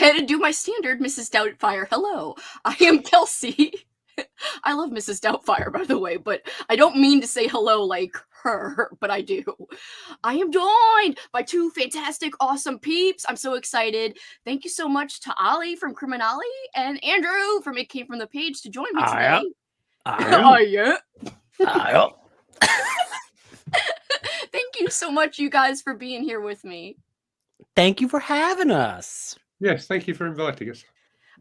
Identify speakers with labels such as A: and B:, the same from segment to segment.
A: ahead and do my standard Mrs. Doubtfire. Hello, I am Kelsi. I love Mrs. Doubtfire, by the way, but I don't mean to say hello like her, but I do. I am joined by two fantastic, awesome peeps. I'm so excited. Thank you so much to Olly from Criminolly and Andrew from It Came From the Page to join me today.
B: Yeah.
A: Thank you so much, you guys, for being here with me.
B: Thank you for having us.
C: Yes, thank you for inviting us.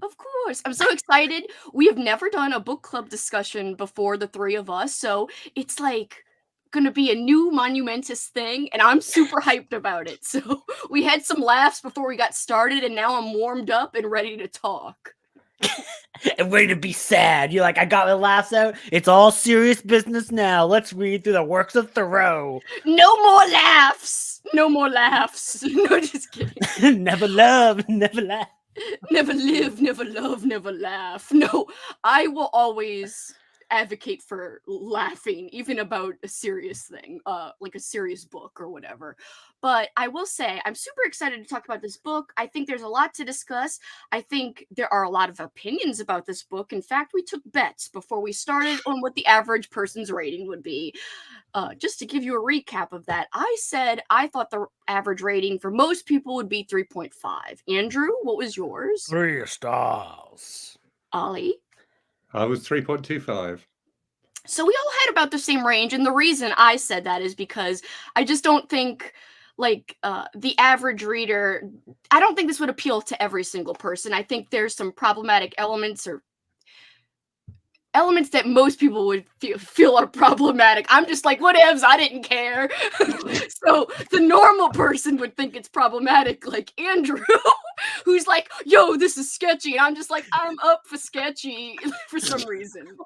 A: Of course. I'm so excited. We have never done a book club discussion before, the three of us, so it's like going to be a new monumentous thing, and I'm super hyped about it. So we had some laughs before we got started, and now I'm warmed up and ready to talk.
B: And ready to be sad. You're like, I got my laughs out. It's all serious business now. Let's read through the works of Thoreau.
A: No more laughs. No more laughs. No, just kidding.
B: Never love, never laugh.
A: Never live, never love, never laugh. No, I will always advocate for laughing, even about a serious thing, like a serious book or whatever. But I will say, I'm super excited to talk about this book. I think there's a lot to discuss. I think there are a lot of opinions about this book. In fact, we took bets before we started on what the average person's rating would be. Just to give you a recap of that, I said I thought the average rating for most people would be 3.5. Andrew, what was yours?
B: 3 stars.
A: Olly?
C: I was 3.25.
A: So we all had about the same range, and the reason I said that is because I just don't think, like, the average reader, I don't think this would appeal to every single person. I think there's some problematic elements or elements that most people would feel are problematic. I'm just like, whatevs, I didn't care. So the normal person would think it's problematic, like Andrew, who's like, yo, this is sketchy. And I'm just like, I'm up for sketchy for some reason.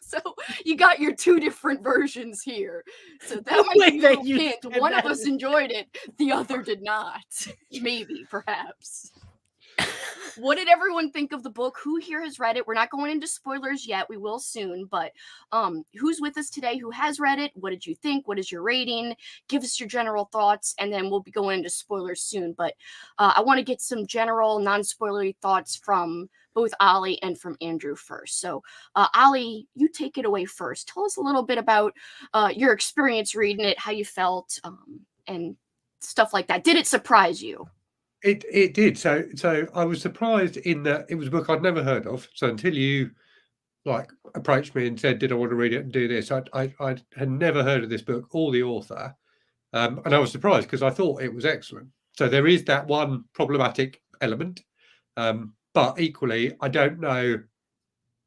A: So you got your two different versions here. So that might be a hint. One of us enjoyed it, the other did not. Maybe, perhaps. What did everyone think of the book? Who here has read it? We're not going into spoilers yet. We will soon. But who's with us today who has read it? What did you think? What is your rating? Give us your general thoughts, and then we'll be going into spoilers soon. But I want to get some general, non-spoilery thoughts from both Olly and from Andrew first. So Olly, you take it away first. Tell us a little bit about your experience reading it, how you felt, and stuff like that. Did it surprise you?
C: It did. So I was surprised in that it was a book I'd never heard of. So until you approached me and said, "Did I want to read it and do this?" I had never heard of this book or the author, and I was surprised because I thought it was excellent. So there is that one problematic element, but equally, I don't know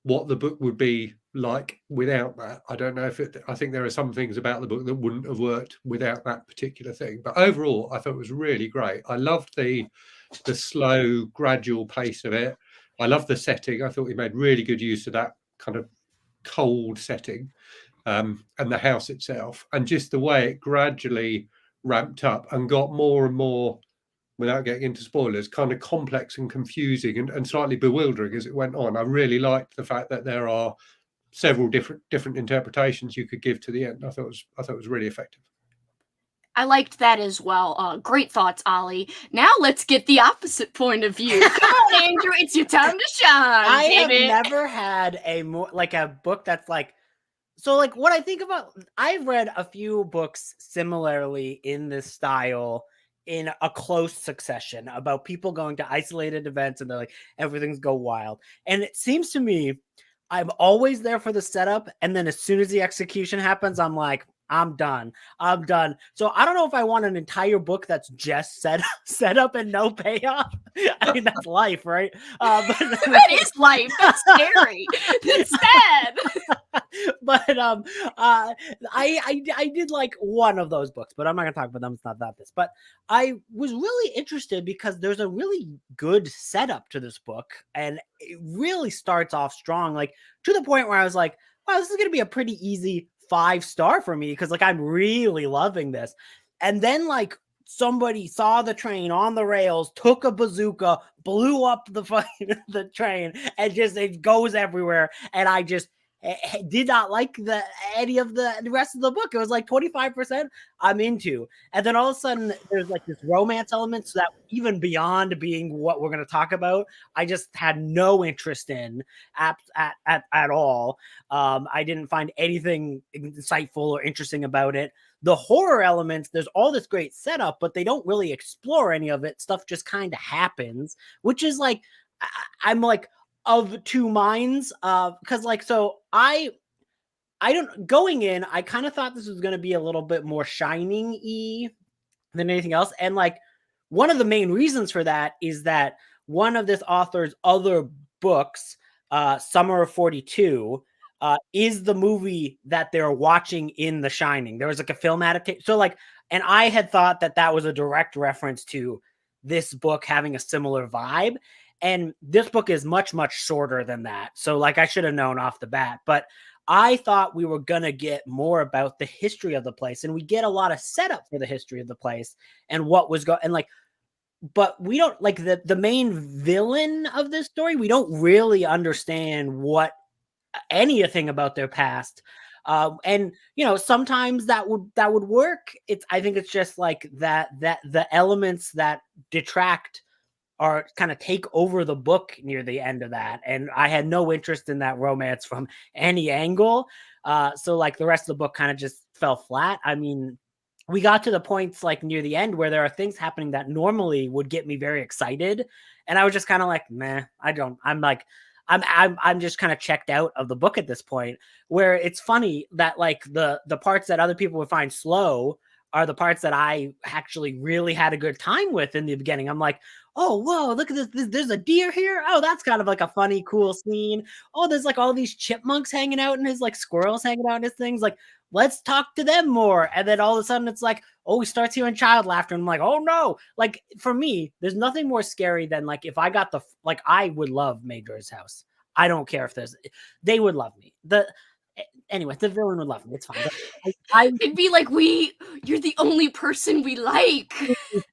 C: what the book would be like without that. I don't know if I think there are some things about the book that wouldn't have worked without that particular thing. But overall, I thought it was really great. I loved the slow, gradual pace of it. I loved the setting. I thought he made really good use of that kind of cold setting, and the house itself, and just the way it gradually ramped up and got more and more, without getting into spoilers, kind of complex and confusing and slightly bewildering as it went on. I really liked the fact that there are several different interpretations you could give to the end. I thought it was really effective.
A: I liked that as well. Great thoughts, Olly. Now let's get the opposite point of view. Come on, Andrew, it's your time to shine.
B: I have never had a book that's like, so like what I think about, I've read a few books similarly in this style in a close succession about people going to isolated events and they're like, everything's go wild. And it seems to me, I'm always there for the setup. And then as soon as the execution happens, I'm like, I'm done. So I don't know if I want an entire book that's just set up and no payoff. I mean, that's life, right? But
A: that is life. That's scary. That's sad.
B: But I did like one of those books, but I'm not gonna talk about them. It's not that this. But I was really interested because there's a really good setup to this book, and it really starts off strong, like to the point where I was like, wow, this is gonna be a pretty easy 5-star for me because like I'm really loving this. And then like somebody saw the train on the rails, took a bazooka, blew up the train, and just it goes everywhere. And I just did not like any of the rest of the book. It was like 25% I'm into. And then all of a sudden there's like this romance element, so that even beyond being what we're going to talk about, I just had no interest in at all. I didn't find anything insightful or interesting about it. The horror elements, there's all this great setup, but they don't really explore any of it. Stuff just kind of happens, which is like, I'm like of two minds. Because like, so I don't, going in, I kind of thought this was going to be a little bit more Shining-y than anything else. And like, one of the main reasons for that is that one of this author's other books, Summer of 42, is the movie that they're watching in The Shining. There was like a film adaptation. So like, and I had thought that was a direct reference to this book having a similar vibe. And this book is much, much shorter than that. So like, I should have known off the bat, but I thought we were going to get more about the history of the place, and we get a lot of setup for the history of the place and what was going, and like, but we don't like the main villain of this story. We don't really understand what anything about their past. And you know, sometimes that would work. I think it's just like that the elements that detract are kind of take over the book near the end of that. And I had no interest in that romance from any angle. So like the rest of the book kind of just fell flat. I mean, we got to the points like near the end where there are things happening that normally would get me very excited. And I was just kind of like, meh, I'm just kind of checked out of the book at this point, where it's funny that like the parts that other people would find slow are the parts that I actually really had a good time with in the beginning. I'm like, oh, whoa, look at this. There's a deer here. Oh, that's kind of like a funny, cool scene. Oh, there's like all these chipmunks hanging out and his like squirrels hanging out in his things. Like, let's talk to them more. And then all of a sudden it's like, oh, he starts hearing child laughter. And I'm like, oh no. Like for me, there's nothing more scary than like, if I got like, I would love Maynard's house. I don't care if they would love me. Anyway, the villain would love me. It's fine.
A: It'd be like, you're the only person we like.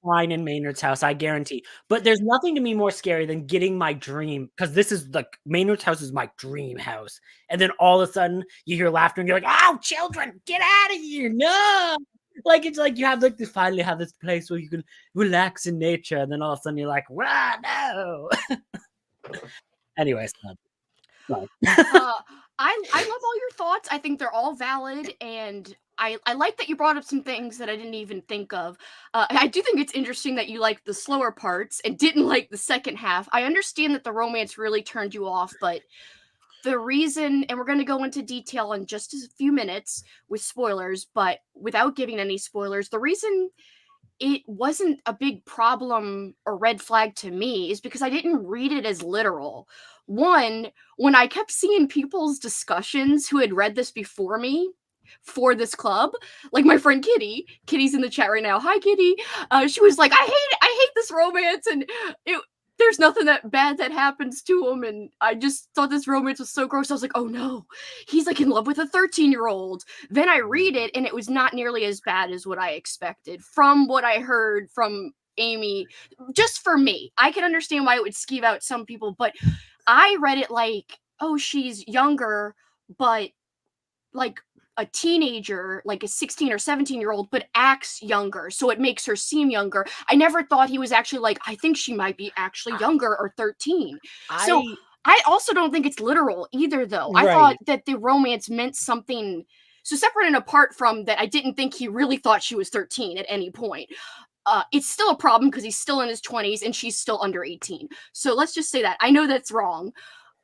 B: Fine in Maynard's house, I guarantee. But there's nothing to me more scary than getting my dream, because this is like Maynard's house is my dream house. And then all of a sudden you hear laughter and you're like, oh, children, get out of here. No. Like it's like you have like this finally have this place where you can relax in nature, and then all of a sudden you're like, wow, no. Anyways,
A: I love all your thoughts. I think they're all valid, and I like that you brought up some things that I didn't even think of. I do think it's interesting that you liked the slower parts and didn't like the second half. I understand that the romance really turned you off, but the reason, and we're going to go into detail in just a few minutes with spoilers, but without giving any spoilers, the reason it wasn't a big problem or red flag to me is because I didn't read it as literal. One, when I kept seeing people's discussions who had read this before me for this club, like my friend Kitty's in the chat right now. Hi, Kitty. She was like, I hate this romance, and there's nothing that bad that happens to him, and I just thought this romance was so gross. I was like, oh no, he's like in love with a 13-year-old. Then I read it, and it was not nearly as bad as what I expected from what I heard from Amy. Just for me, I can understand why it would skeeve out some people, but I read it like, oh, she's younger, but like a teenager, like a 16 or 17-year-old, but acts younger, so it makes her seem younger. I never thought he was actually like, I think she might be actually younger or 13. So I also don't think it's literal either, though. I thought that the romance meant something so separate and apart from that. I didn't think he really thought she was 13 at any point. It's still a problem because he's still in his 20s and she's still under 18. So let's just say that. I know that's wrong.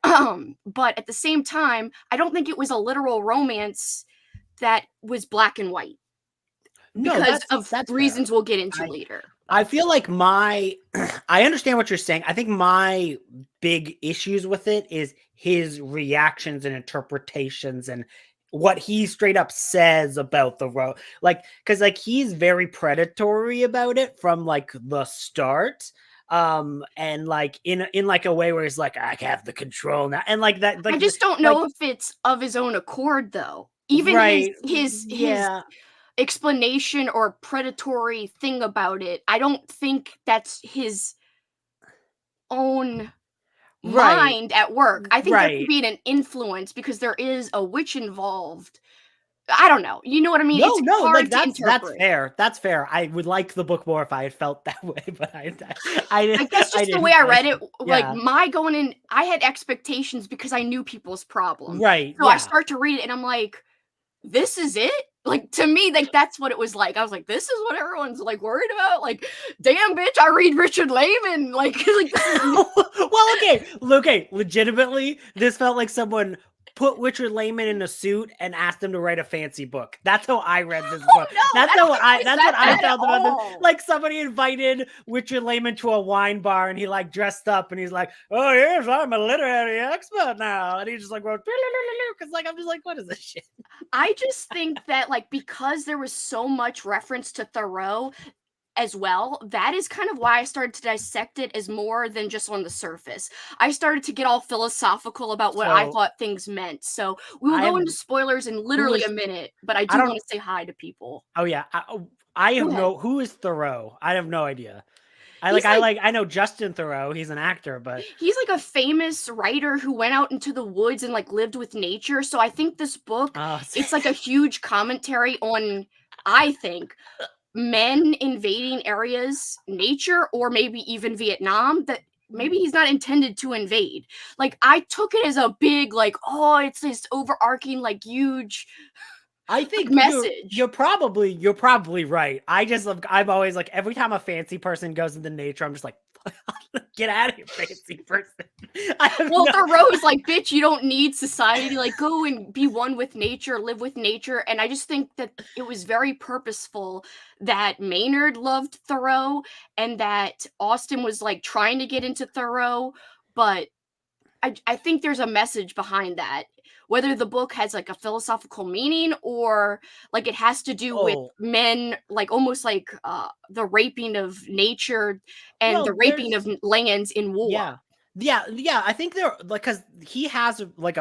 A: But at the same time, I don't think it was a literal romance that was black and white. Because that's reasons we'll get into later.
B: I feel like I understand what you're saying. I think my big issues with it is his reactions and interpretations and what he straight up says about the like, because like he's very predatory about it from like the start. And like in like a way where he's like, I have the control now, and like that. Like,
A: I just don't know if it's of his own accord, though. Even his explanation or predatory thing about it, I don't think that's his own mind at work. I think there could
B: Right.
A: be an influence because there is a witch involved. I don't know. You know what I mean? It's
B: No,
A: hard
B: like
A: to
B: that's
A: interpret.
B: fair. That's fair. I would like the book more if I had felt that way, but I
A: I guess
B: I
A: just the
B: didn't
A: way I
B: like
A: read it, like
B: yeah.
A: my going in, I had expectations because I knew people's problem.
B: Right.
A: So I
B: Yeah.
A: start to read it and I'm like, this is it? Like to me, like that's what it was like. I was like, this is what everyone's like worried about. Like, damn bitch, I read Richard Lehman. Like this is
B: Well, okay. Legitimately, this felt like someone put Richard Lehman in a suit and asked him to write a fancy book. That's how I read this book.
A: no,
B: That's
A: I
B: how
A: don't
B: what
A: think
B: I.
A: it was
B: That's what
A: that
B: I
A: bad at
B: felt about this.
A: all.
B: Like somebody invited Richard Lehman to a wine bar, and he like dressed up, and he's like, "Oh yes, I'm a literary expert now," and he just like wrote because like I'm just like, what is this shit?
A: I just think that like because there was so much reference to Thoreau as well, that is kind of why I started to dissect it as more than just on the surface. I started to get all philosophical about what I
B: So
A: thought things meant. So we will
B: I
A: go
B: have
A: into spoilers in
B: who
A: literally
B: is
A: a minute, but I
B: I
A: do
B: don't.
A: want to say hi to people.
B: Oh yeah, I
A: Go
B: have
A: ahead.
B: no. Who is Thoreau? I have no idea.
A: He's like
B: I know Justin Thoreau. He's an actor, but
A: he's like a famous writer who went out into the woods and like lived with nature. So I think this book,
B: uh,
A: it's like a huge commentary on, I think, men invading areas, nature, or maybe even Vietnam that maybe he's not intended to invade. Like I took it as a big, like, oh, it's this overarching, like huge
B: I
A: like
B: think
A: message.
B: you're probably right. I'm always like every time a fancy person goes into nature, I'm just like, get out of here, fancy person. I have
A: Well,
B: no.
A: Thoreau's like, bitch, you don't need society. Like, go and be one with nature, live with nature. And I just think that it was very purposeful that Maynard loved Thoreau and that Austen was like trying to get into Thoreau. But I think there's a message behind that. Whether the book has like a philosophical meaning or like it has to do with
B: Oh
A: men, like almost like the raping of nature and the
B: well,
A: raping of lands in war.
B: yeah. Yeah. I think there like because he has like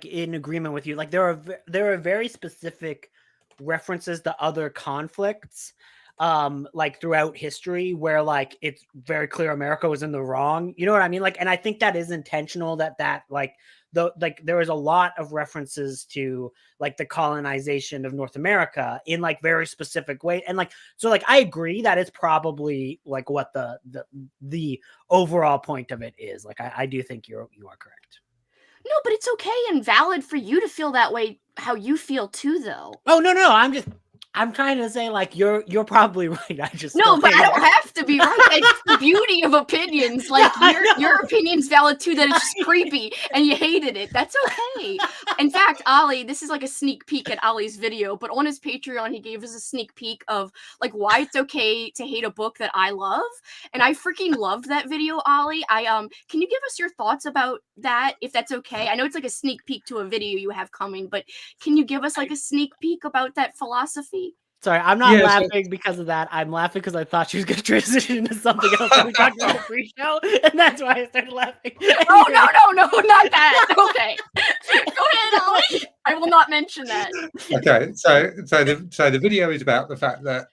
B: in agreement with you. Like there are very specific references to other conflicts, like throughout history where like it's very clear America was in the wrong. You know what I mean? Like, and I think that is intentional. That like there is a lot of references to like the colonization of North America in like very specific way, and like so like I agree that is probably like what the overall point of it is. Like I do think you are correct.
A: No, but it's okay and valid for you to feel that way, how you feel too, though.
B: Oh no, I'm trying to say like you're probably right. I just
A: No,
B: still
A: but
B: hate
A: I don't
B: it.
A: have to be right. That's the beauty of opinions. Like
B: I know.
A: your opinion's valid too. That it's just creepy and you hated it. That's okay. In fact, Ollie, this is like a sneak peek at Ollie's video, but on his Patreon, he gave us a sneak peek of like why it's okay to hate a book that I love, and I freaking loved that video, Ollie. Can you give us your thoughts about that, if that's okay? I know it's like a sneak peek to a video you have coming, but can you give us like a sneak peek about that philosophy?
B: Sorry, I'm not
C: Yeah, so
B: laughing because of that. I'm laughing because I thought she was going to transition into something else that we talked about in the pre-show, and that's why I started laughing.
A: Oh no, not that. Okay, go ahead, Ollie. I will not mention that.
C: okay, so the video is about the fact that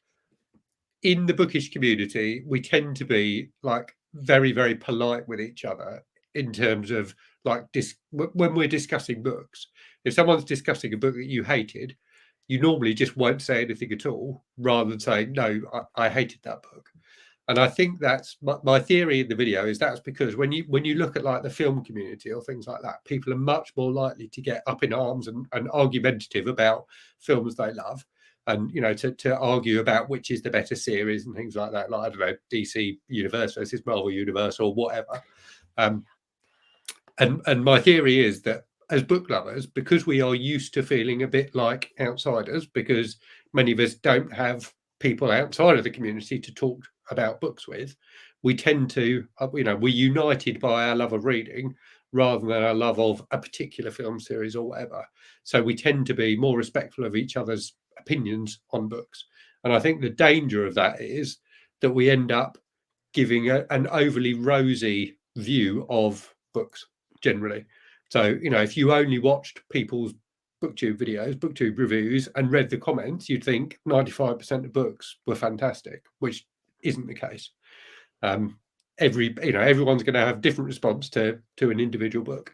C: in the bookish community, we tend to be like very, very polite with each other in terms of like when we're discussing books. If someone's discussing a book that you hated, you normally just won't say anything at all, rather than saying, no, I hated that book. And I think that's my theory in the video is that's because when you look at like the film community or things like that, people are much more likely to get up in arms and argumentative about films they love, and you know to argue about which is the better series and things like that. Like I don't know, DC Universe versus Marvel Universe or whatever. And my theory is that as book lovers, because we are used to feeling a bit like outsiders, because many of us don't have people outside of the community to talk about books with, we tend to, we're united by our love of reading rather than our love of a particular film series or whatever. So we tend to be more respectful of each other's opinions on books. And I think the danger of that is that we end up giving an overly rosy view of books generally. So, if you only watched people's booktube videos, booktube reviews, and read the comments, you'd think 95% of books were fantastic, which isn't the case. everyone's going to have different response to an individual book.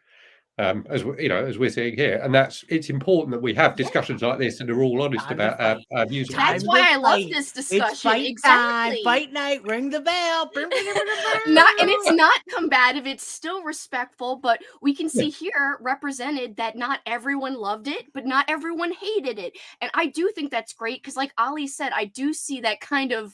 C: As we're seeing here, and it's important that we have discussions like this and are all honest about our views.
A: That's why I love this discussion.
B: It's fight
A: exactly.
B: time, fight night, ring the bell.
A: It's not combative, it's still respectful, but we can see here represented that not everyone loved it, but not everyone hated it. And I do think that's great because, like Olly said, I do see that kind of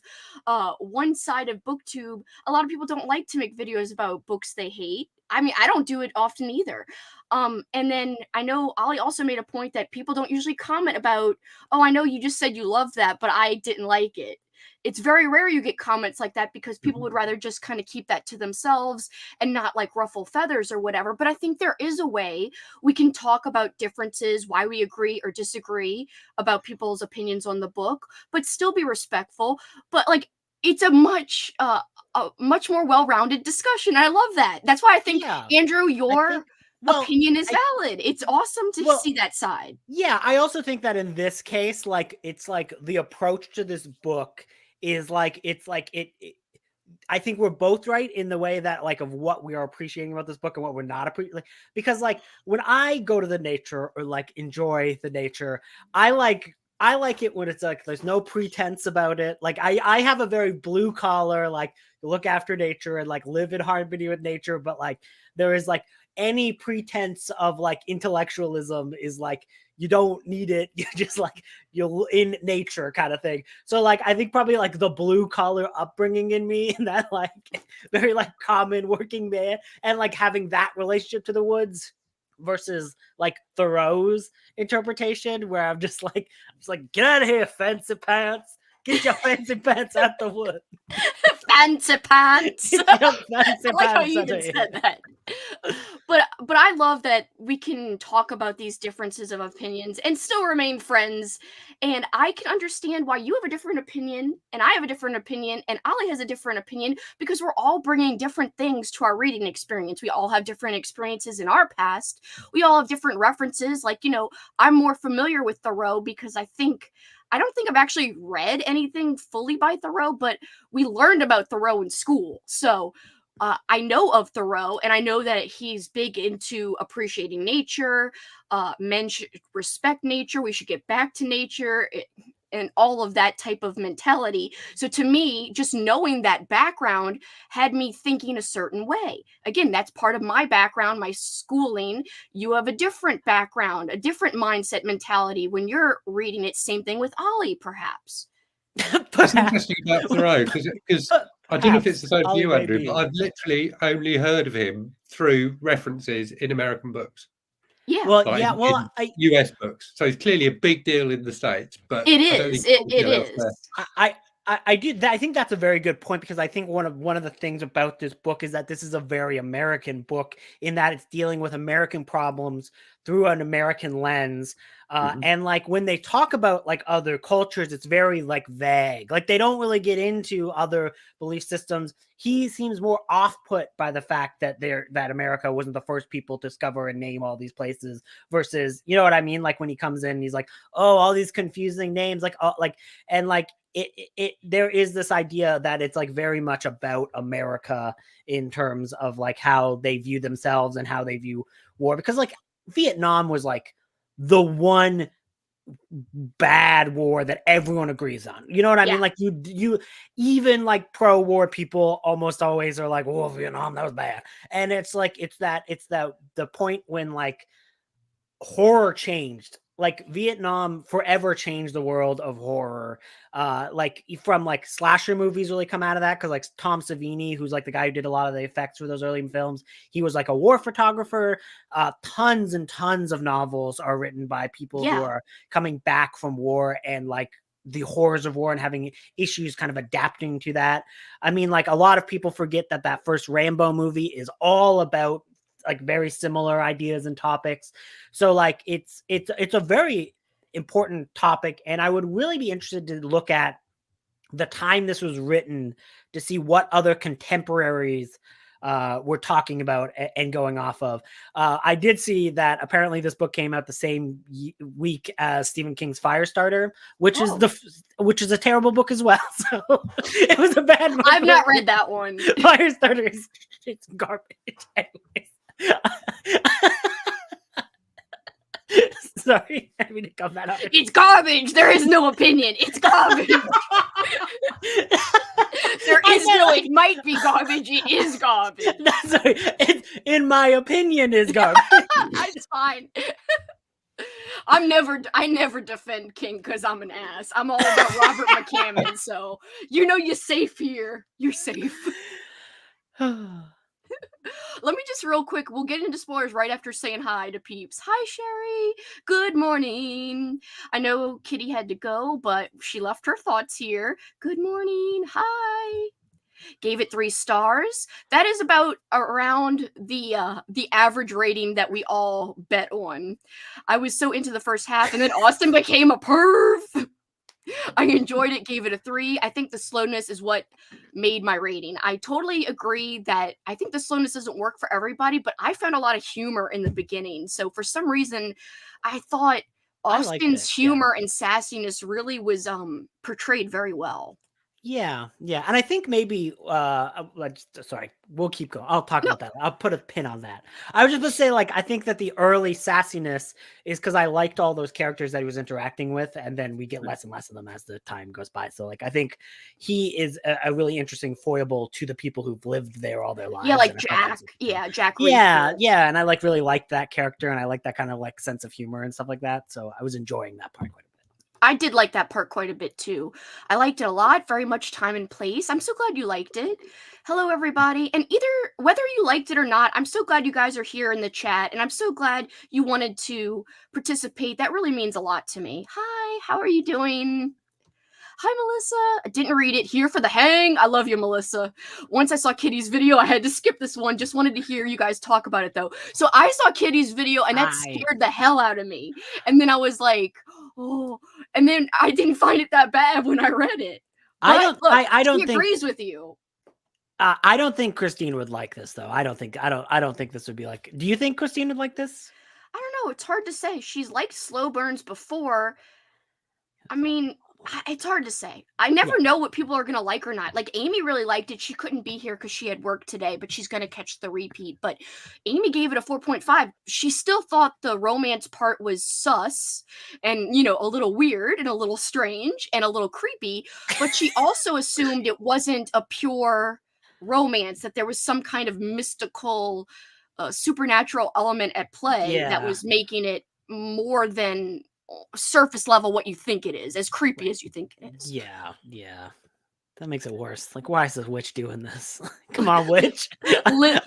A: one-sided booktube. A lot of people don't like to make videos about books they hate. I mean, I don't do it often either. And then I know Olly also made a point that people don't usually comment about, oh, I know you just said you loved that, but I didn't like it. It's very rare you get comments like that because people would rather just kind of keep that to themselves and not like ruffle feathers or whatever. But I think there is a way we can talk about differences, why we agree or disagree about people's opinions on the book, but still be respectful. But like, it's a much more well-rounded discussion. I love that. That's why I think, Andrew, your opinion is valid. It's awesome to see that side.
B: Yeah, I also think that in this case, like, it's like the approach to this book is like, I think we're both right in the way that, like, of what we are appreciating about this book and what we're not appreciating. Because, like, when I go to the nature or like enjoy the nature, I like it when it's like there's no pretense about it. Like I have a very blue collar, like, look after nature and like live in harmony with nature, but like there is like any pretense of like intellectualism is like you don't need it. You just like you're in nature kind of thing. So like I think probably like the blue collar upbringing in me and that like very like common working man and like having that relationship to the woods versus like Thoreau's interpretation where I'm just like get out of here, fancy pants. Get your fancy pants out the wood.
A: Fancy pants. I like how you even said that. But I love that we can talk about these differences of opinions and still remain friends. And I can understand why you have a different opinion and I have a different opinion and Olly has a different opinion because we're all bringing different things to our reading experience. We all have different experiences in our past. We all have different references. Like, I'm more familiar with Thoreau because I don't think I've actually read anything fully by Thoreau, but we learned about Thoreau in school. So I know of Thoreau, and I know that he's big into appreciating nature. Men should respect nature. We should get back to nature. And all of that type of mentality. So to me, just knowing that background had me thinking a certain way. Again, that's part of my background, my schooling. You have a different background, a different mindset mentality when you're reading it. Same thing with Olly, perhaps.
C: That's interesting about Thoreau because I don't know if it's the same for you, Andrew, but I've literally only heard of him through references in American books.
A: Yeah.
B: Well,
C: US books. So it's clearly a big deal in the States, but
A: it is. It is.
B: I do. I think that's a very good point because I think one of the things about this book is that this is a very American book in that it's dealing with American problems through an American lens. And like when they talk about like other cultures, it's very like vague. Like they don't really get into other belief systems. He seems more off-put by the fact that that America wasn't the first people to discover and name all these places versus, you know what I mean? Like when he comes in, he's like, oh, all these confusing names, like, oh, like, and like, there is this idea that it's like very much about America in terms of like how they view themselves and how they view war, because like Vietnam was like the one bad war that everyone agrees on. You know what I mean? Like you even like pro-war people almost always are like, oh, Vietnam, that was bad. And it's like the point when like horror changed. Like Vietnam forever changed the world of horror. Like from like slasher movies really come out of that because like Tom Savini, who's like the guy who did a lot of the effects for those early films, he was like a war photographer. Tons and tons of novels are written by people who are coming back from war and like the horrors of war and having issues kind of adapting to that. I mean, like a lot of people forget that first Rambo movie is all about like very similar ideas and topics. So like it's a very important topic. And I would really be interested to look at the time this was written to see what other contemporaries we're talking about and going off of. I did see that apparently this book came out the same week as Stephen King's Firestarter, which is a terrible book as well. So it was a bad book.
A: I've not read that one.
B: Firestarter is it's garbage. Anyways. Sorry, I mean to come that up.
A: It's garbage. There is no opinion. It's garbage. There is no. It might be garbage. It is garbage.
B: Sorry, in my opinion, is garbage.
A: It's fine. I never defend King because I'm an ass. I'm all about Robert McCammon, so you're safe here. You're safe. Let me just real quick, we'll get into spoilers right after saying hi to peeps. Hi, Sherry. Good morning. I know Kitty had to go, but she left her thoughts here. Good morning. Hi. Gave it 3 stars. That is about around the average rating that we all bet on. I was so into the first half, and then Austin became a perv. I enjoyed it, gave it a 3. I think the slowness is what made my rating. I totally agree that I think the slowness doesn't work for everybody, but I found a lot of humor in the beginning. So for some reason, I thought Austin's humor and sassiness really was portrayed very well.
B: Yeah. And I think maybe, sorry, we'll keep going. I'll talk about that. I'll put a pin on that. I was just going to say, I think that the early sassiness is because I liked all those characters that he was interacting with, and then we get less and less of them as the time goes by. So, I think he is a really interesting foible to the people who've lived there all their lives.
A: Yeah, like Jack. Yeah, Jack.
B: Yeah, and I really liked that character, and I like that kind of sense of humor and stuff like that. So I was enjoying that part quite a bit.
A: I did like that part quite a bit too. I liked it a lot, very much time and place. I'm so glad you liked it. Hello, everybody. And whether you liked it or not, I'm so glad you guys are here in the chat, and I'm so glad you wanted to participate. That really means a lot to me. Hi, how are you doing? Hi, Melissa. I didn't read it. Here for the hang. I love you, Melissa. Once I saw Kitty's video, I had to skip this one. Just wanted to hear you guys talk about it, though. So I saw Kitty's video, and that scared the hell out of me. And then I was like, oh. And then I didn't find it that bad when I read it. But
B: I don't think
A: she agrees with you.
B: I don't think Christine would like this, though. I don't think this would be like. Do you think Christine would like this?
A: I don't know. It's hard to say. She's liked slow burns before. I mean, it's hard to say. I never know what people are going to like or not. Like, Amy really liked it. She couldn't be here because she had work today, but she's going to catch the repeat. But Amy gave it a 4.5. She still thought the romance part was sus and, a little weird and a little strange and a little creepy. But she also assumed it wasn't a pure romance, that there was some kind of mystical, supernatural element at play that was making it more than surface level what you think it is, as creepy as you think it is.
B: Yeah. That makes it worse. Why is the witch doing this? Come on, witch.
A: Liz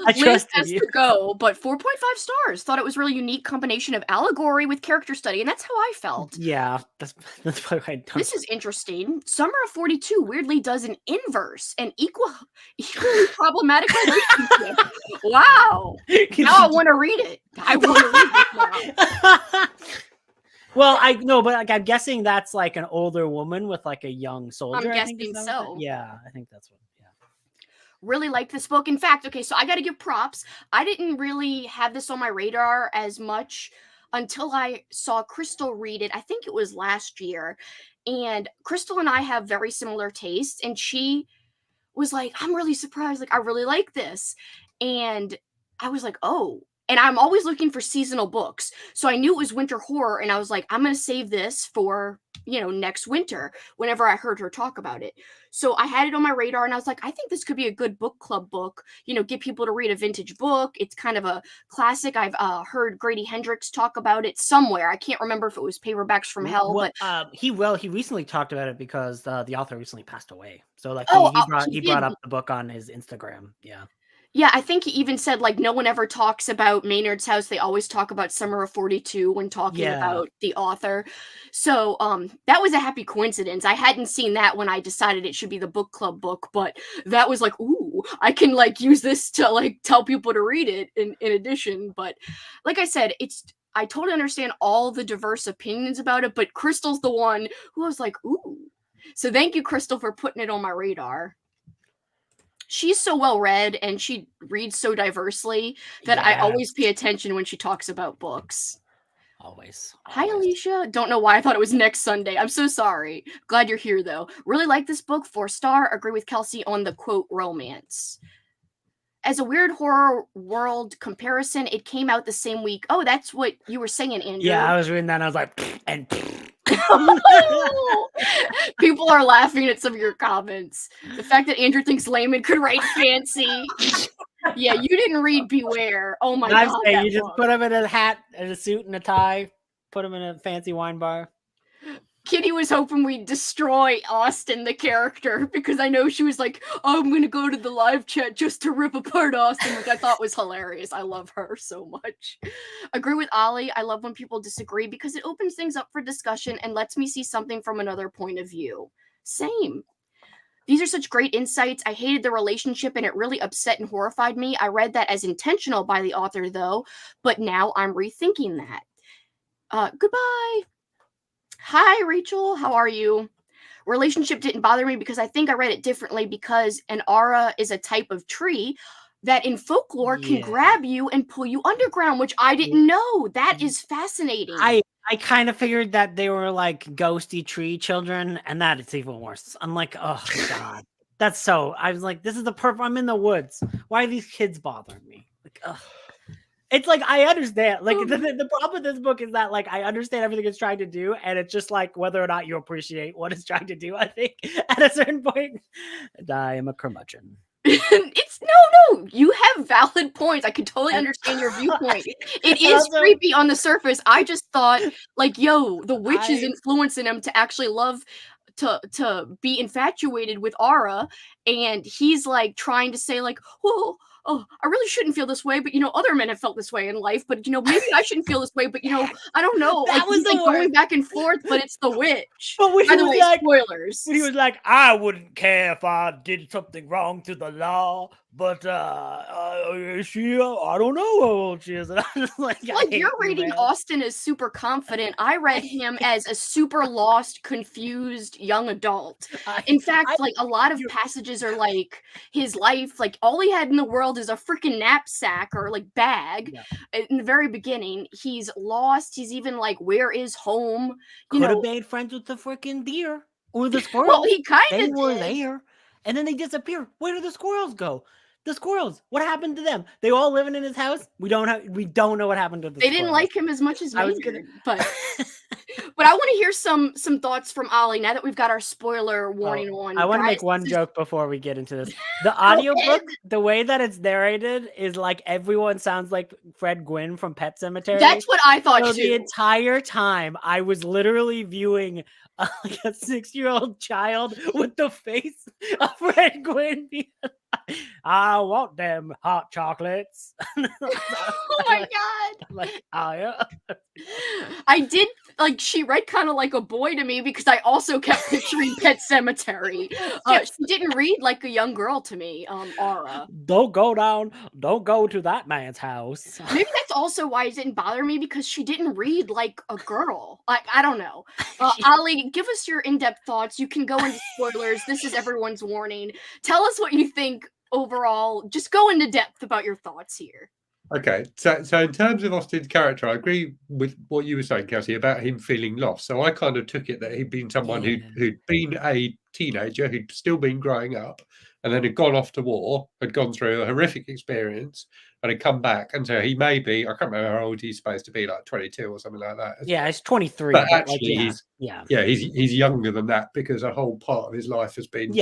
A: has to go, but 4.5 stars. Thought it was a really unique combination of allegory with character study, and that's how I felt.
B: Yeah, that's what I don't.
A: This is interesting. Summer of 42 weirdly does an inverse and equally problematic relationship. Wow. Now I want to read it. I want to read it now.
B: Well, I know, but I'm guessing that's an older woman with a young soldier.
A: I'm guessing so.
B: Yeah, I think that's what. Yeah.
A: Really like this book. In fact, okay, so I got to give props. I didn't really have this on my radar as much until I saw Crystal read it. I think it was last year, and Crystal and I have very similar tastes, and she was like, "I'm really surprised. I really like this," and I was like, "Oh." And I'm always looking for seasonal books. So I knew it was winter horror. And I was like, I'm going to save this for, next winter, whenever I heard her talk about it. So I had it on my radar, and I was like, I think this could be a good book club book, get people to read a vintage book. It's kind of a classic. I've heard Grady Hendrix talk about it somewhere. I can't remember if it was Paperbacks from Hell.
B: Well, but he recently talked about it because the author recently passed away. So he brought up the book on his Instagram. Yeah.
A: Yeah, I think he even said, no one ever talks about Maynard's house. They always talk about Summer of 42 when talking about the author. So that was a happy coincidence. I hadn't seen that when I decided it should be the book club book, but that was ooh, I can use this to tell people to read it in addition. But like I said, I totally understand all the diverse opinions about it, but Crystal's the one who was ooh. So thank you, Crystal, for putting it on my radar. she's so well read and she reads so diversely that I always pay attention when she talks about books.
B: Always.
A: Hi, Alicia. Don't know why I thought it was next Sunday. I'm so sorry. Glad you're here, though. Really like this book. 4-star. Agree with Kelsi on the quote romance. As a weird horror world comparison, it came out the same week. Oh, that's what you were saying, Andrew.
B: Yeah, I was reading that and I was like, and
A: people are laughing at some of your comments. The fact that Andrew thinks Layman could write fancy. Yeah, you didn't read Beware. Oh my god.
B: You just put him in a hat and a suit and a tie, put him in a fancy wine bar.
A: Kitty was hoping we'd destroy Austin, the character, because I know she was like, oh, I'm going to go to the live chat just to rip apart Austin, which I thought was hilarious. I love her so much. Agree with Olly. I love when people disagree because it opens things up for discussion and lets me see something from another point of view. Same. These are such great insights. I hated the relationship and it really upset and horrified me. I read that as intentional by the author, though, but now I'm rethinking that. Goodbye. Hi, Rachel. How are you? Relationship didn't bother me because I think I read it differently because an aura is a type of tree that in folklore can grab you and pull you underground, which I didn't know. That is fascinating.
B: I kind of figured that they were like ghosty tree children, and that it's even worse. I'm like, oh god, that's so. I was like, this is the perfect. I'm in the woods. Why are these kids bothering me? Like, ugh. It's like I understand. Like the problem with this book is that like I understand everything it's trying to do, and it's just like whether or not you appreciate what it's trying to do. I think at a certain point, and I am a curmudgeon.
A: It's no, you have valid points. I can totally understand your viewpoint. It is also creepy on the surface. I just thought, like, yo, the witch is influencing him to actually love to be infatuated with Aura, and he's like trying to say, like, well, oh, I really shouldn't feel this way, but you know, other men have felt this way in life, but you know, maybe I shouldn't feel this way, but you know, I don't know.
B: That
A: like,
B: was
A: he's like going back and forth, but it's the witch.
B: But when
A: by the way,
B: like,
A: spoilers.
B: When he was like, I wouldn't care if I did something wrong to the law, but she, I don't know how old she is. And I was like
A: you're reading Austin as super confident. I read him as a super lost, confused young adult. In fact, like a lot of passages are like his life, like all he had in the world is a freaking knapsack or like bag. Yeah. In the very beginning, he's lost. He's even like, where is home?
B: Could have made friends with the freaking deer or the squirrels.
A: Well, he kind of
B: were there, and then they disappear. Where did the squirrels go? The squirrels. What happened to them? They all living in his house. We don't know what happened to them.
A: They didn't like him as much as Maynard, but I want to hear some thoughts from Olly now that we've got our spoiler warning on.
B: I want to make one joke before we get into this. The audiobook, the way that it's narrated is like everyone sounds like Fred Gwynn from Pet Sematary.
A: That's what I thought too.
B: The entire time I was literally viewing like a 6-year-old child with the face of Fred Gwynn. I want them hot chocolates.
A: Oh my god!
B: I'm like, oh yeah.
A: I did like she read kind of like a boy to me because I also kept picturing Pet Sematary. She didn't read like a young girl to me. Aura.
B: Don't go to that man's house.
A: Maybe that's also why it didn't bother me because she didn't read like a girl. Like I don't know. Olly, give us your in-depth thoughts. You can go into spoilers. This is everyone's warning. Tell us what you think overall. Just go into depth about your thoughts here.
C: Okay, so in terms of Austin's character, I agree with what you were saying, Kelsi, about him feeling lost. So I kind of took it that he'd been someone who'd been a teenager, who'd still been growing up, and then had gone off to war, had gone through a horrific experience, and had come back. And so he may be, I can't remember how old he's supposed to be, like 22 or something like that.
B: Yeah, he's 23.
C: But actually, he's younger than that because a whole part of his life has been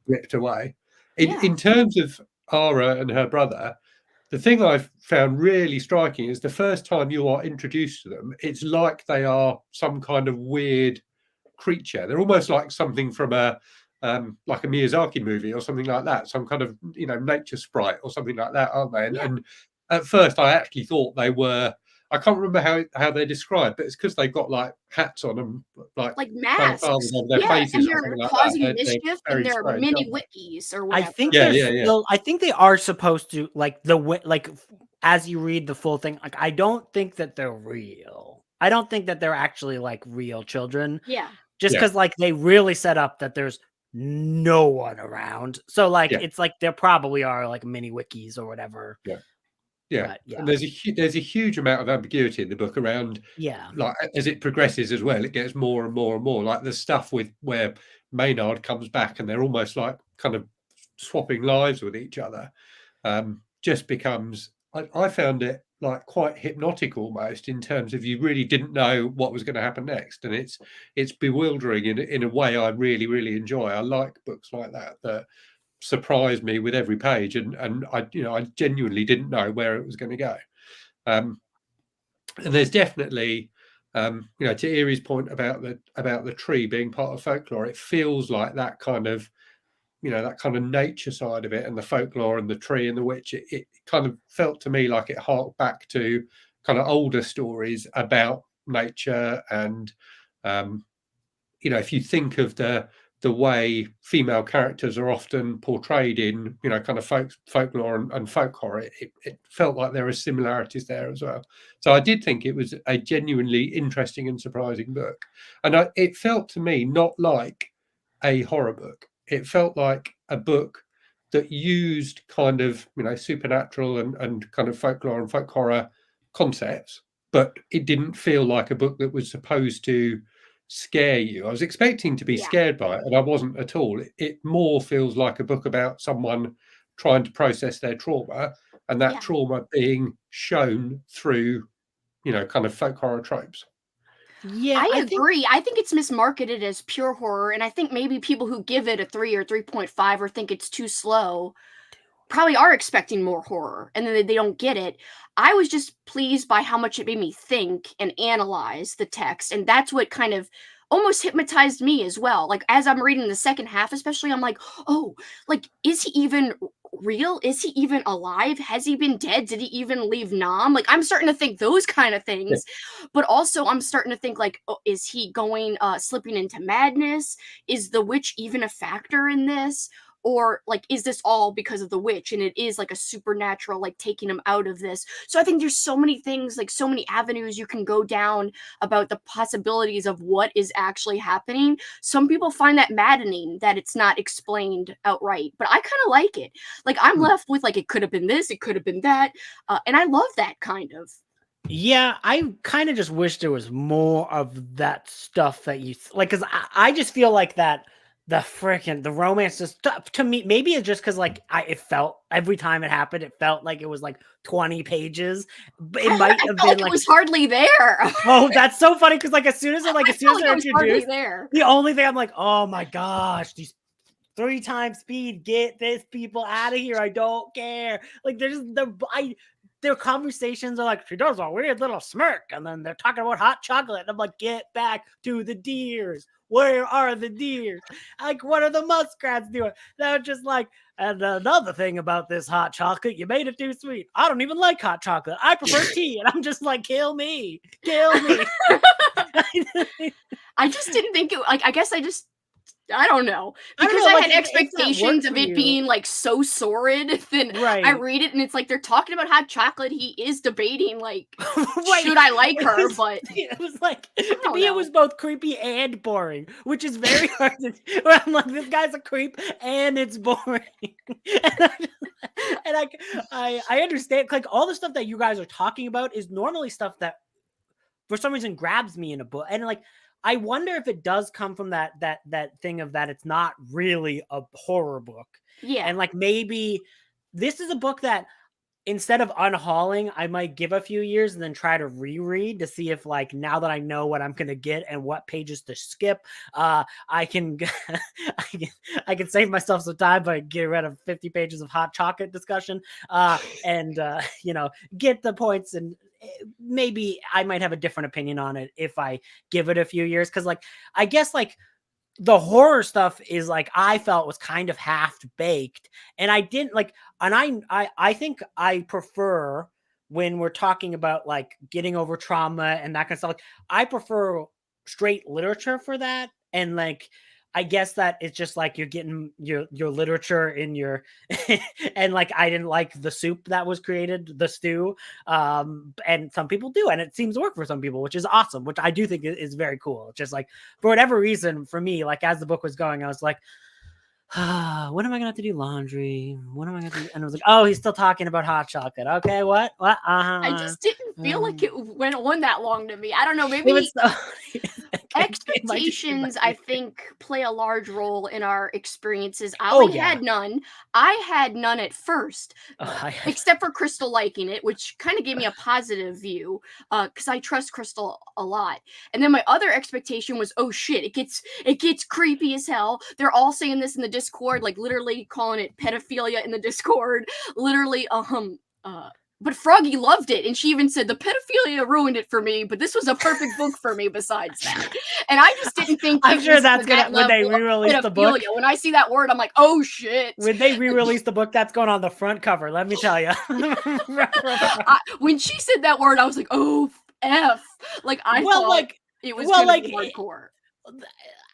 C: ripped away. In terms of Aura and her brother, the thing I've found really striking is the first time you are introduced to them, it's like they are some kind of weird creature. They're almost like something from like a Miyazaki movie or something like that, some kind of nature sprite or something like that, aren't they? And at first I actually thought they were, I can't remember how they're described, but it's because they've got like hats on them, like
A: masks
C: on their faces,
A: and they're causing mischief, and they're mini wikis or whatever.
B: I think I think they are supposed to like as you read the full thing. Like I don't think that they're real. I don't think that they're actually like real children.
A: Yeah.
B: Just because like they really set up that there's no one around. So like
C: Yeah.
B: it's like there probably are like mini wikis or whatever.
C: Yeah. Yeah.
B: But yeah.
C: And there's a huge amount of ambiguity in the book around,
B: Yeah.
C: like, as it progresses as well, it gets more and more and more. Like the stuff with where Maynard comes back and they're almost like kind of swapping lives with each other, just becomes, I found it like quite hypnotic almost, in terms of you really didn't know what was going to happen next, and it's bewildering in a way I really, really enjoy. I like books like that surprised me with every page, and I genuinely didn't know where it was going to go. And there's definitely, to Erie's point about the tree being part of folklore, it feels like that kind of nature side of it, and the folklore and the tree and the witch, it kind of felt to me like it harked back to kind of older stories about nature. And if you think of the way female characters are often portrayed in kind of folklore and folk horror, it felt like there are similarities there as well. So I did think it was a genuinely interesting and surprising book, and it felt to me not like a horror book. It felt like a book that used kind of supernatural and kind of folklore and folk horror concepts, but it didn't feel like a book that was supposed to scare you. I was expecting to be scared by it, and I wasn't at all. It more feels like a book about someone trying to process their trauma, and that trauma being shown through kind of folk horror tropes.
B: Yeah,
A: I agree. I think it's mismarketed as pure horror, and I think maybe people who give it a 3 or 3.5 or think it's too slow probably are expecting more horror, and then they don't get it. I was just pleased by how much it made me think and analyze the text, and that's what kind of almost hypnotized me as well. Like, as I'm reading the second half especially, I'm like, "Oh, like, is he even real? Is he even alive? Has he been dead? Did he even leave Nam?" Like, I'm starting to think those kind of things, but also I'm starting to think like, "Oh, is he going, slipping into madness? Is the witch even a factor in this? Or like, is this all because of the witch and it is like a supernatural like taking him out of this?" So I think there's so many things, like so many avenues you can go down about the possibilities of what is actually happening. Some people find that maddening that it's not explained outright, but I kind of like it. Like, I'm left with like, it could have been this, it could have been that, and I love that kind of.
B: Yeah, I kind of just wish there was more of that stuff that you like, because I just feel like that the romance just to me, maybe it's just because like it felt every time it happened, it felt like it was like 20 pages. But it might have been
A: like
B: like
A: it was hardly there.
B: oh, that's so funny, because like as soon as they're introduced,
A: there.
B: the only thing I'm like, oh my gosh, these 3 times speed, get this people out of here. I don't care. Like their conversations are like, she does a weird little smirk, and then they're talking about hot chocolate. And I'm like, get back to the deers. Where are the deers? Like, what are the muskrats doing? They're just like, and another thing about this hot chocolate, you made it too sweet. I don't even like hot chocolate. I prefer tea. And I'm just like, kill me. Kill me.
A: I just didn't think it, like, I don't know. Because I had expectations of it being like so sordid, then I read it and it's like they're talking about hot chocolate. He is debating like, should I like her? But
B: it was like, to me, it was both creepy and boring, which is very hard to do. Where I'm like, this guy's a creep and it's boring. and I understand, like, all the stuff that you guys are talking about is normally stuff that for some reason grabs me in a book. And like, I wonder if it does come from that thing of that it's not really a horror book.
A: Yeah.
B: And like, maybe this is a book that instead of unhauling, I might give a few years and then try to reread to see if, like, now that I know what I'm going to get and what pages to skip, I can I can save myself some time by getting rid of 50 pages of hot chocolate discussion, and get the points, and maybe I might have a different opinion on it if I give it a few years. Cause like, I guess like the horror stuff is like, I felt was kind of half baked, and I didn't like, and I think I prefer when we're talking about like getting over trauma and that kind of stuff. Like, I prefer straight literature for that. And like, I guess that it's just like you're getting your literature in your and like, I didn't like the soup that was created, the stew, and some people do, and it seems to work for some people, which is awesome, which I do think is very cool. Just like, for whatever reason, for me, like, as the book was going, I was like, when am I gonna have to do laundry? When am I gonna do? And I was like, oh, he's still talking about hot chocolate. Okay, what?
A: I just didn't feel like it went on that long to me. I don't know.
B: It
A: Maybe
B: was so
A: expectations, I think, play a large role in our experiences.
B: Oh,
A: Olly
B: yeah.
A: had none. I had none at first,
B: Oh,
A: except for Crystal liking it, which kind of gave me a positive view, because I trust Crystal a lot. And then my other expectation was, oh shit, it gets creepy as hell. They're all saying this in the Discord, like literally calling it pedophilia in the Discord. Literally, but Froggy loved it, and she even said the pedophilia ruined it for me, but this was a perfect book for me besides that. And I just didn't think
B: I'm
A: it
B: sure
A: was
B: that's
A: to
B: gonna
A: that
B: when they
A: level of
B: re-release the book.
A: pedophilia. When I see that word, I'm like, oh shit.
B: When they re-release the book, that's going on the front cover. Let me tell you.
A: When she said that word, I was like, oh f. Like I
B: Well,
A: thought
B: like,
A: it was
B: well,
A: gonna
B: like,
A: be hardcore.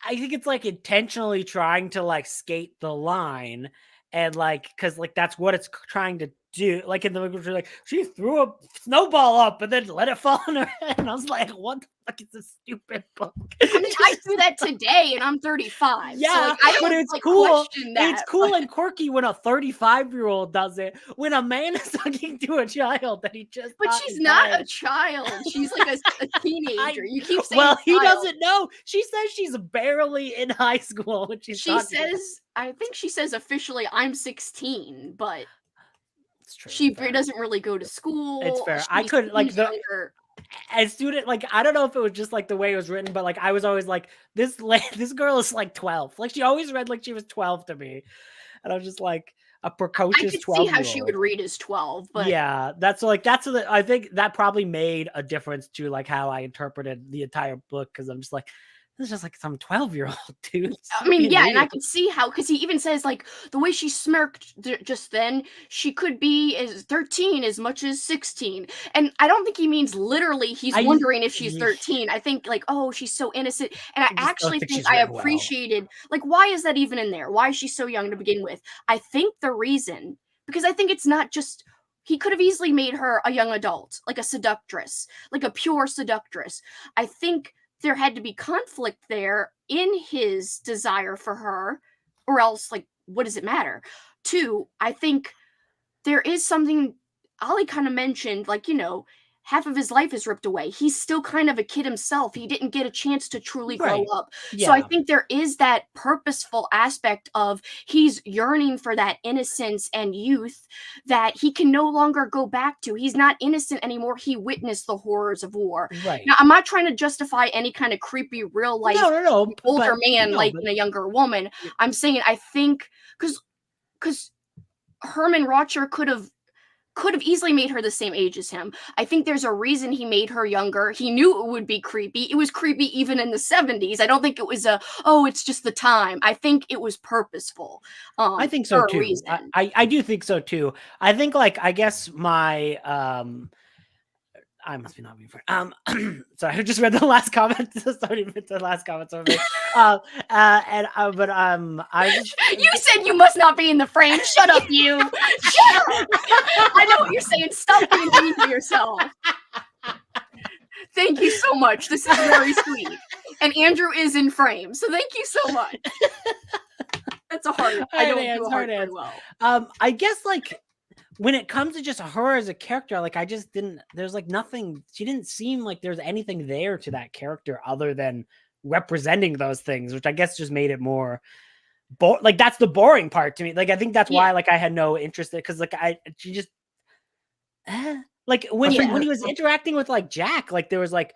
B: I think it's like intentionally trying to like skate the line, and like because like that's what it's trying to do. Like in the book, like she threw a snowball up and then let it fall on her head, and I was like, what the fuck is this stupid book?
A: I mean, I do that today, and I'm 35.
B: Yeah,
A: so like, I don't
B: but it's
A: like,
B: cool.
A: question that.
B: It's cool and quirky when a 35-year-old does it. When a man is talking to a child that he just
A: But
B: thought
A: she's
B: is
A: not
B: dead.
A: a child. She's like a teenager. You keep saying
B: Well, he
A: child.
B: doesn't know. She says she's barely in high school when she's
A: She
B: talking.
A: says, I think she says officially, I'm 16, but
B: It's true.
A: she
B: It's fair.
A: doesn't really go to school.
B: It's fair.
A: She
B: I could like
A: seems
B: the
A: younger.
B: as student like I don't know if it was just like the way it was written, but like I was always like this girl is like 12. Like she always read like she was 12 to me, and I was just like a
A: I
B: precocious
A: could
B: 12
A: see how she would read as 12, but
B: yeah, that's I think that probably made a difference to like how I interpreted the entire book, because I'm just like, this is just like some 12-year-old dude.
A: I mean, yeah, and I could see how, because he even says like the way she smirked just then, she could be as 13 as much as 16, and I don't think he means literally. He's wondering if she's 13. I think like, oh, she's so innocent, and I actually think I appreciated like, why is that even in there? Why is she so young to begin with? I think the reason, because I think it's not just. He could have easily made her a young adult, like a seductress, like a pure seductress. I think there had to be conflict there in his desire for her, or else, like, what does it matter? Two, I think there is something Olly kind of mentioned, like, half of his life is ripped away. He's still kind of a kid himself. He didn't get a chance to truly grow up.
B: Yeah.
A: So I think there is that purposeful aspect of he's yearning for that innocence and youth that he can no longer go back to. He's not innocent anymore. He witnessed the horrors of war.
B: Right.
A: Now, I'm not trying to justify any kind of creepy real life older man liking a younger woman. I'm saying I think because Herman Raucher could have easily made her the same age as him. I think there's a reason he made her younger. He knew it would be creepy. It was creepy even in the 70s. I don't think it was it's just the time. I think it was purposeful.
B: I think so too. I do think so too. I think like, I guess my I must be not being fair. Sorry, I just read the last comment. Sorry, the last comments over me. I just
A: you said you must not be in the frame. Shut up, you. Shut up. I know what you're saying. Stop being mean to yourself. Thank you so much. This is very sweet. And Andrew is in frame, so thank you so much. That's a hard. I don't do a hard very well.
B: I guess like, when it comes to just her as a character, like I just didn't, there's like nothing, she didn't seem like there's anything there to that character other than representing those things, which I guess just made it more like that's the boring part to me. Like I think that's why like I had no interest in it, because like she just like when he was interacting with like Jack, like there was like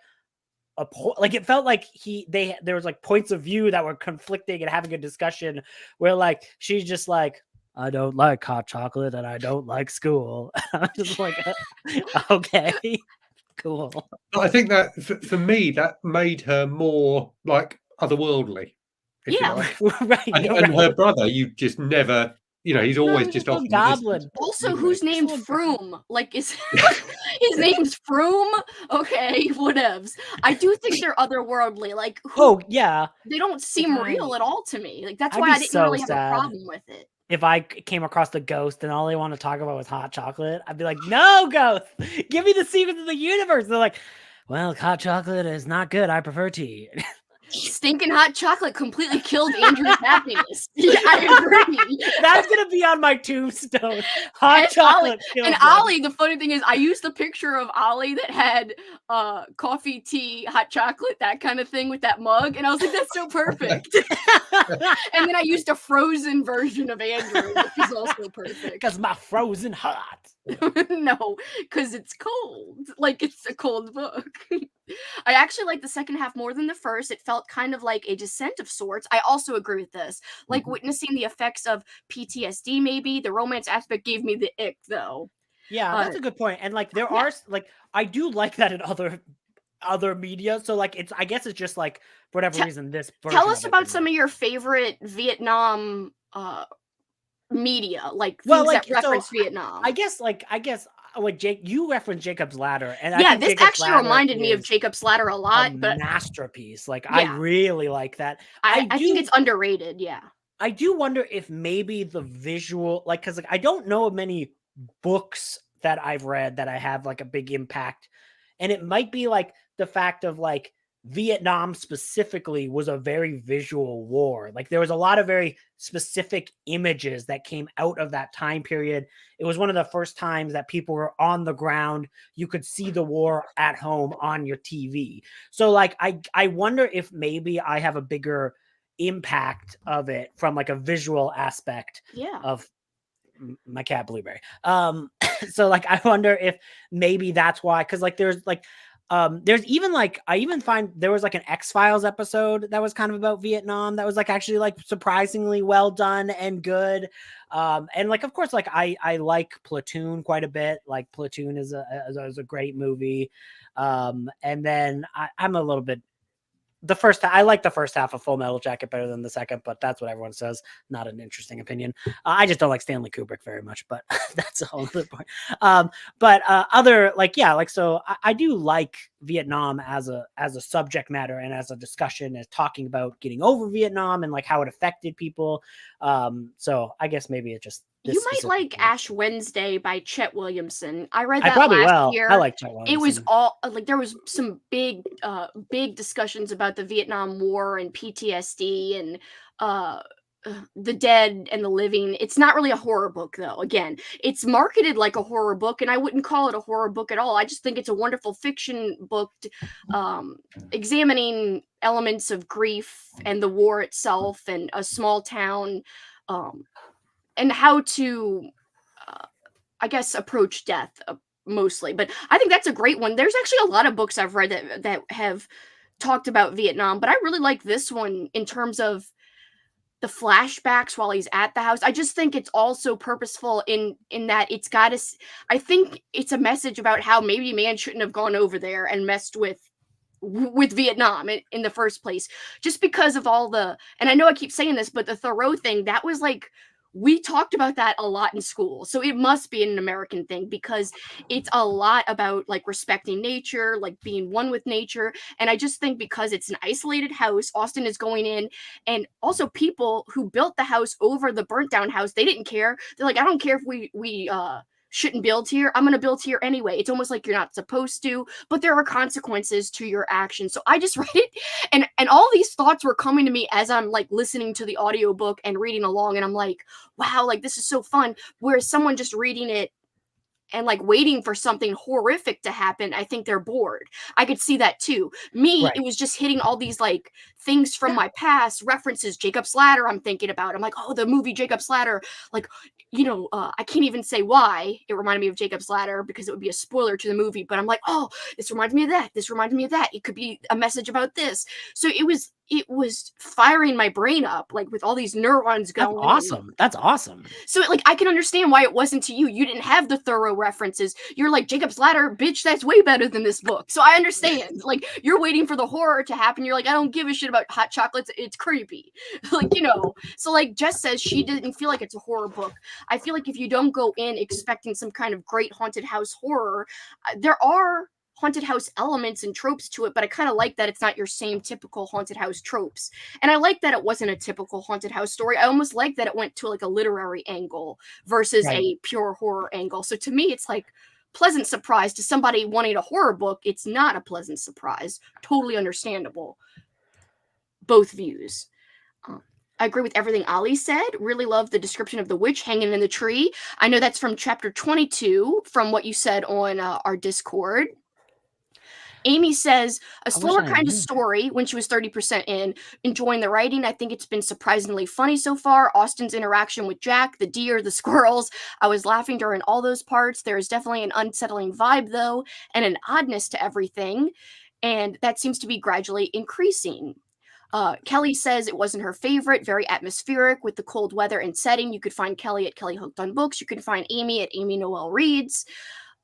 B: like it felt like there was like points of view that were conflicting and having a discussion where like she's just like, I don't like hot chocolate and I don't like school. I'm just like, okay, cool.
C: I think that for me, that made her more like otherworldly.
A: Yeah,
B: right.
C: And her brother, you just never, he's always just off.
B: Goblin.
A: Also, who's named Froome? Like, is his name's Froome? Okay, whatevs. I do think they're otherworldly. Like, they don't seem real at all to me. Like, that's why I didn't really have a problem with it.
B: If I came across the ghost and all they want to talk about was hot chocolate, I'd be like, no, ghost, give me the secrets of the universe. They're like, well, hot chocolate is not good. I prefer tea.
A: stinking hot chocolate completely killed Andrew's happiness. Yeah, I agree.
B: That's gonna be on my tombstone. Hot
A: And
B: chocolate killed
A: And
B: them.
A: Olly, the funny thing is, I used the picture of Olly that had coffee, tea, hot chocolate, that kind of thing with that mug, and I was like, that's so perfect. And then I used a frozen version of Andrew, which is also perfect.
B: Because my frozen hot.
A: No, because it's cold. Like, it's a cold book. I actually like the second half more than the first. It felt kind of like a descent of sorts. I also agree with this. Like, witnessing the effects of PTSD, maybe. The romance aspect gave me the ick, though.
B: Yeah, that's a good point. And like there are like I do like that in other media. So like I guess it's just like for whatever reason this version
A: Tell us
B: of it
A: about
B: didn't
A: some
B: work.
A: of your favorite Vietnam media, like
B: Well,
A: things
B: like,
A: that reference
B: so
A: Vietnam.
B: I guess like Jake, you referenced Jacob's Ladder, and I
A: Yeah,
B: think
A: this
B: Jacob's
A: actually
B: Ladder
A: reminded me of
B: is
A: Jacob's Ladder a
B: a
A: lot, but
B: masterpiece. Like I
A: yeah,
B: really like that.
A: I think it's underrated. Yeah.
B: I do wonder if maybe the visual, like, because like I don't know of many books that I've read that I have like a big impact, and it might be like the fact of like Vietnam specifically was a very visual war. Like there was a lot of very specific images that came out of that time period. It was one of the first times that people were on the ground. You could see the war at home on your TV. So like I wonder if maybe I have a bigger impact of it from like a visual aspect
A: Yeah.
B: of my cat Blueberry. So like I wonder if maybe that's why, because like there's even like I even find there was like an X-Files episode that was kind of about Vietnam that was like actually like surprisingly well done and good. And like of course like I like Platoon quite a bit. Like Platoon is a great movie. And then I'm a little bit I like the first half of Full Metal Jacket better than the second, but that's what everyone says. Not an interesting opinion. I just don't like Stanley Kubrick very much, but that's a whole other point. But other like, yeah, like, so I do like Vietnam as a subject matter and as a discussion, as talking about getting over Vietnam and like how it affected people. So I guess maybe it just,
A: You might like Ash Wednesday by Chet Williamson. I read that last year.
B: I like Chet Williamson.
A: It was all like there was some big discussions about the Vietnam War and PTSD and the dead and the living. It's not really a horror book though. Again, it's marketed like a horror book, and I wouldn't call it a horror book at all. I just think it's a wonderful fiction book, examining elements of grief and the war itself and a small town. And how to, I guess, approach death mostly. But I think that's a great one. There's actually a lot of books I've read that have talked about Vietnam, but I really like this one in terms of the flashbacks while he's at the house. I just think it's also purposeful in that it's got to. I think it's a message about how maybe man shouldn't have gone over there and messed with Vietnam in the first place, just because of all the. And I know I keep saying this, but the Thoreau thing, that was like, we talked about that a lot in school. So it must be an American thing because it's a lot about like respecting nature, like being one with nature. And I just think because it's an isolated house, Austin is going in, and also people who built the house over the burnt down house, they didn't care. They're like, I don't care if we shouldn't build here. I'm going to build here anyway. It's almost like you're not supposed to, but there are consequences to your actions. So I just read it, and all these thoughts were coming to me as I'm like listening to the audiobook and reading along, and I'm like, wow, like this is so fun. Whereas someone just reading it and like waiting for something horrific to happen, I think they're bored. I could see that too. Me,
B: Right.
A: It was just hitting all these like things from my past, references, Jacob's Ladder I'm thinking about. I'm like, oh, the movie Jacob's Ladder, like, I can't even say why it reminded me of Jacob's Ladder because it would be a spoiler to the movie, but I'm like, oh, this reminds me of that. This reminds me of that. It could be a message about this. So it was firing my brain up, like with all these neurons going.
B: That's awesome.
A: So like I can understand why it wasn't to you. You didn't have the Thoreau references. You're like, Jacob's Ladder, bitch, that's way better than this book. So I understand. Like you're waiting for the horror to happen. You're like, I don't give a shit about hot chocolates. It's creepy. Like, So like Jess says, she didn't feel like it's a horror book. I feel like if you don't go in expecting some kind of great haunted house horror, there are haunted house elements and tropes to it, but I kind of like that it's not your same typical haunted house tropes. And I like that it wasn't a typical haunted house story. I almost like that it went to like a literary angle versus a pure horror angle. So to me, it's like pleasant surprise. To somebody wanting a horror book, it's not a pleasant surprise. Totally understandable. both views. I agree with everything Olly said. Really love the description of the witch hanging in the tree. I know that's from chapter 22, from what you said on our Discord. Amy says, a slower kind of story when she was 30% in, enjoying the writing. I think it's been surprisingly funny so far. Austin's interaction with Jack, the deer, the squirrels. I was laughing during all those parts. There is definitely an unsettling vibe, though, and an oddness to everything. And that seems to be gradually increasing. Kelly says it wasn't her favorite, very atmospheric with the cold weather and setting. You could find Kelly at Kelly Hooked on Books. You can find Amy at Amy Noel Reads.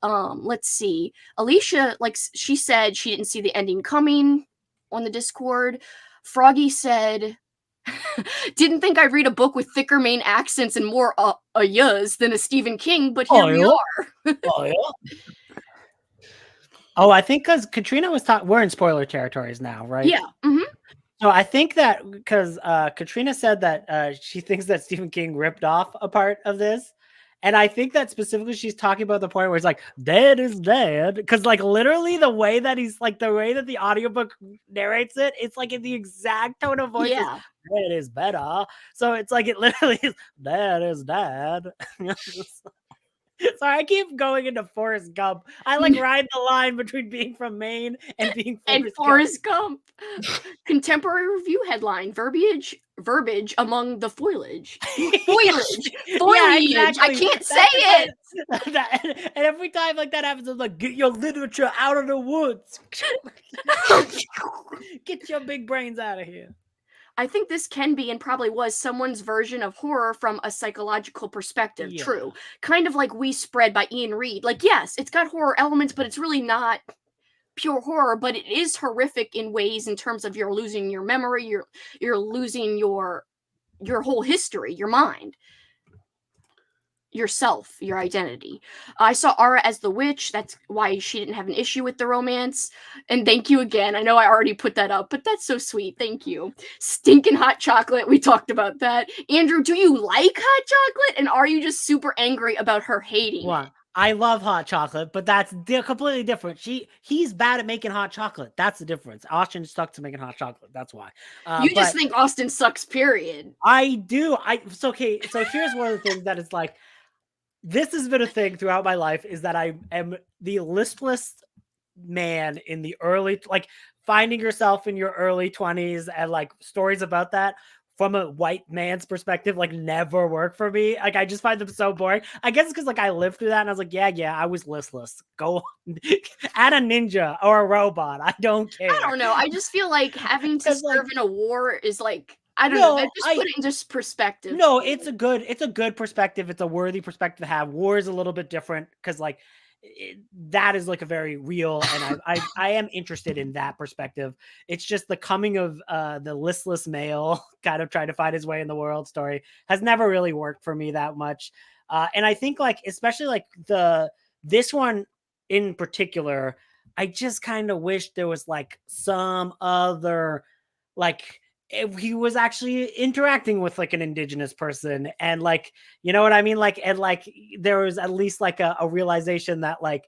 A: Let's see. Alicia, like she said, she didn't see the ending coming on the Discord. Froggy said, didn't think I'd read a book with thicker main accents and more yas than a Stephen King, but here we are.
B: Oh, I think because Katrina was talking, we're in spoiler territories now, right?
A: Yeah. Mm-hmm.
B: So I think that because Katrina said that she thinks that Stephen King ripped off a part of this. And I think that specifically she's talking about the point where it's like, dead is dead. Because like literally the way that he's like, the way that the audiobook narrates it, it's like in the exact tone of voice.
A: Yeah.
B: Dead is better. So it's like, it literally is, dead is dead. Sorry, I keep going into Forrest Gump. I like ride the line between being from Maine and being
A: Forrest Gump. Contemporary review headline: verbiage among the foliage. Foliage.
B: Yeah, exactly.
A: I can't say it.
B: And every time like that happens, I'm like, get your literature out of the woods. Get your big brains out of here.
A: I think this can be and probably was someone's version of horror from a psychological perspective. Yeah. True. Kind of like We Spread by Ian Reid. Like, yes, it's got horror elements, but it's really not pure horror, but it is horrific in ways in terms of you're losing your memory, you're losing your whole history, your mind, yourself, your identity. I saw Ara as the witch. That's why she didn't have an issue with the romance. And thank you again. I know I already put that up, but that's so sweet. Thank you. Stinking hot chocolate. We talked about that. Andrew, do you like hot chocolate? And are you just super angry about her hating it?
B: I love hot chocolate, but that's completely different. He's bad at making hot chocolate. That's the difference. Austin sucks at making hot chocolate. That's why.
A: You just think Austin sucks, period.
B: I do. So here's one of the things that is like, this has been a thing throughout my life, is that I am the listless man in the early, like finding yourself in your early 20s and like stories about that from a white man's perspective, like never work for me. Like I just find them so boring. I guess it's because like I lived through that and I was like, yeah, I was listless. Go add a ninja or a robot. I don't care.
A: I don't know. I just feel like having to serve in a war is like, I don't know. Just put it into perspective.
B: No, it's a good perspective. It's a worthy perspective to have. War is a little bit different because like that is like a very real, and I am interested in that perspective. It's just the coming of the listless male kind of trying to find his way in the world story has never really worked for me that much. And I think like, especially like this one in particular, I just kind of wish there was like some other, like, if he was actually interacting with like an indigenous person and like, you know what I mean? Like, and like, there was at least like a realization that like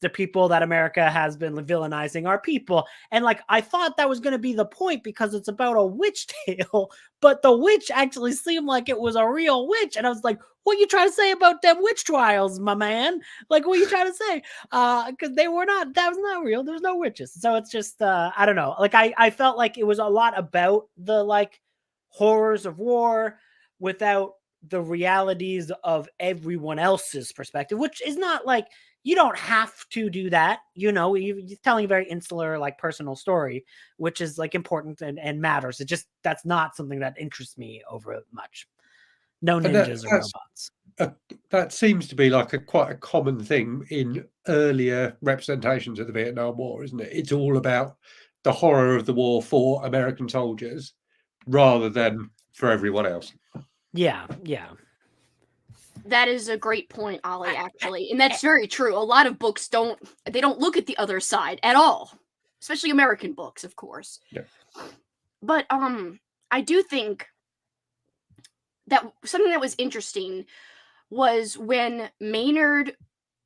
B: the people that America has been villainizing are people. And like, I thought that was going to be the point because it's about a witch tale, but the witch actually seemed like it was a real witch. And I was like, what you trying to say about them witch trials, my man? Like, what you trying to say? Because that was not real. There's no witches. So it's just, I don't know. Like, I felt like it was a lot about the like horrors of war without the realities of everyone else's perspective, which is not like, you don't have to do that. You know, you're telling a very insular, like personal story, which is like important and matters. It just, that's not something that interests me over much. No ninjas or robots.
C: That seems to be like quite a common thing in earlier representations of the Vietnam War, isn't it? It's all about the horror of the war for American soldiers rather than for everyone else.
B: Yeah.
A: That is a great point, Olly, actually. And that's very true. A lot of books don't look at the other side at all. Especially American books, of course.
C: Yeah.
A: But I do think that something that was interesting was when Maynard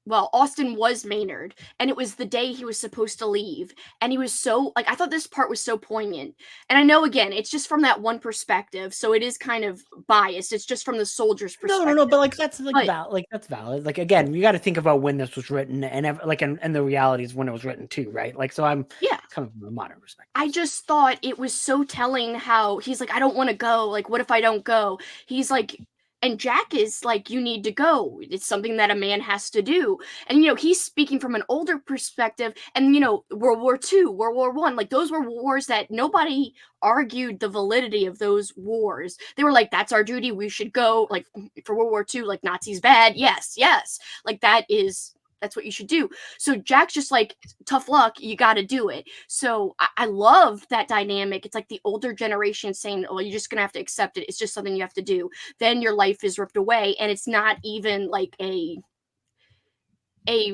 A: well, Austin was Maynard, and it was the day he was supposed to leave, and he was so like I thought this part was so poignant. And I know again, it's just from that one perspective, so it is kind of biased. It's just from the soldier's perspective.
B: No, but like that's like
A: But-
B: that's valid. Like again, you got to think about when this was written and and the realities when it was written too, right? Like so I'm
A: Yeah.
B: coming from a modern perspective.
A: I just thought it was so telling how he's like, I don't want to go. Like, what if I don't go? He's like, and Jack is like, you need to go. It's something that a man has to do. And, you know, he's speaking from an older perspective. And, you know, World War II, World War I, like those were wars that nobody argued the validity of those wars. They were like, that's our duty. We should go. Like for World War II, like Nazis bad. Yes, yes. Like that's what you should do. So Jack's just like, tough luck, you got to do it. So I love that dynamic. It's like the older generation saying, oh, you're just going to have to accept it. It's just something you have to do. Then your life is ripped away. And it's not even like a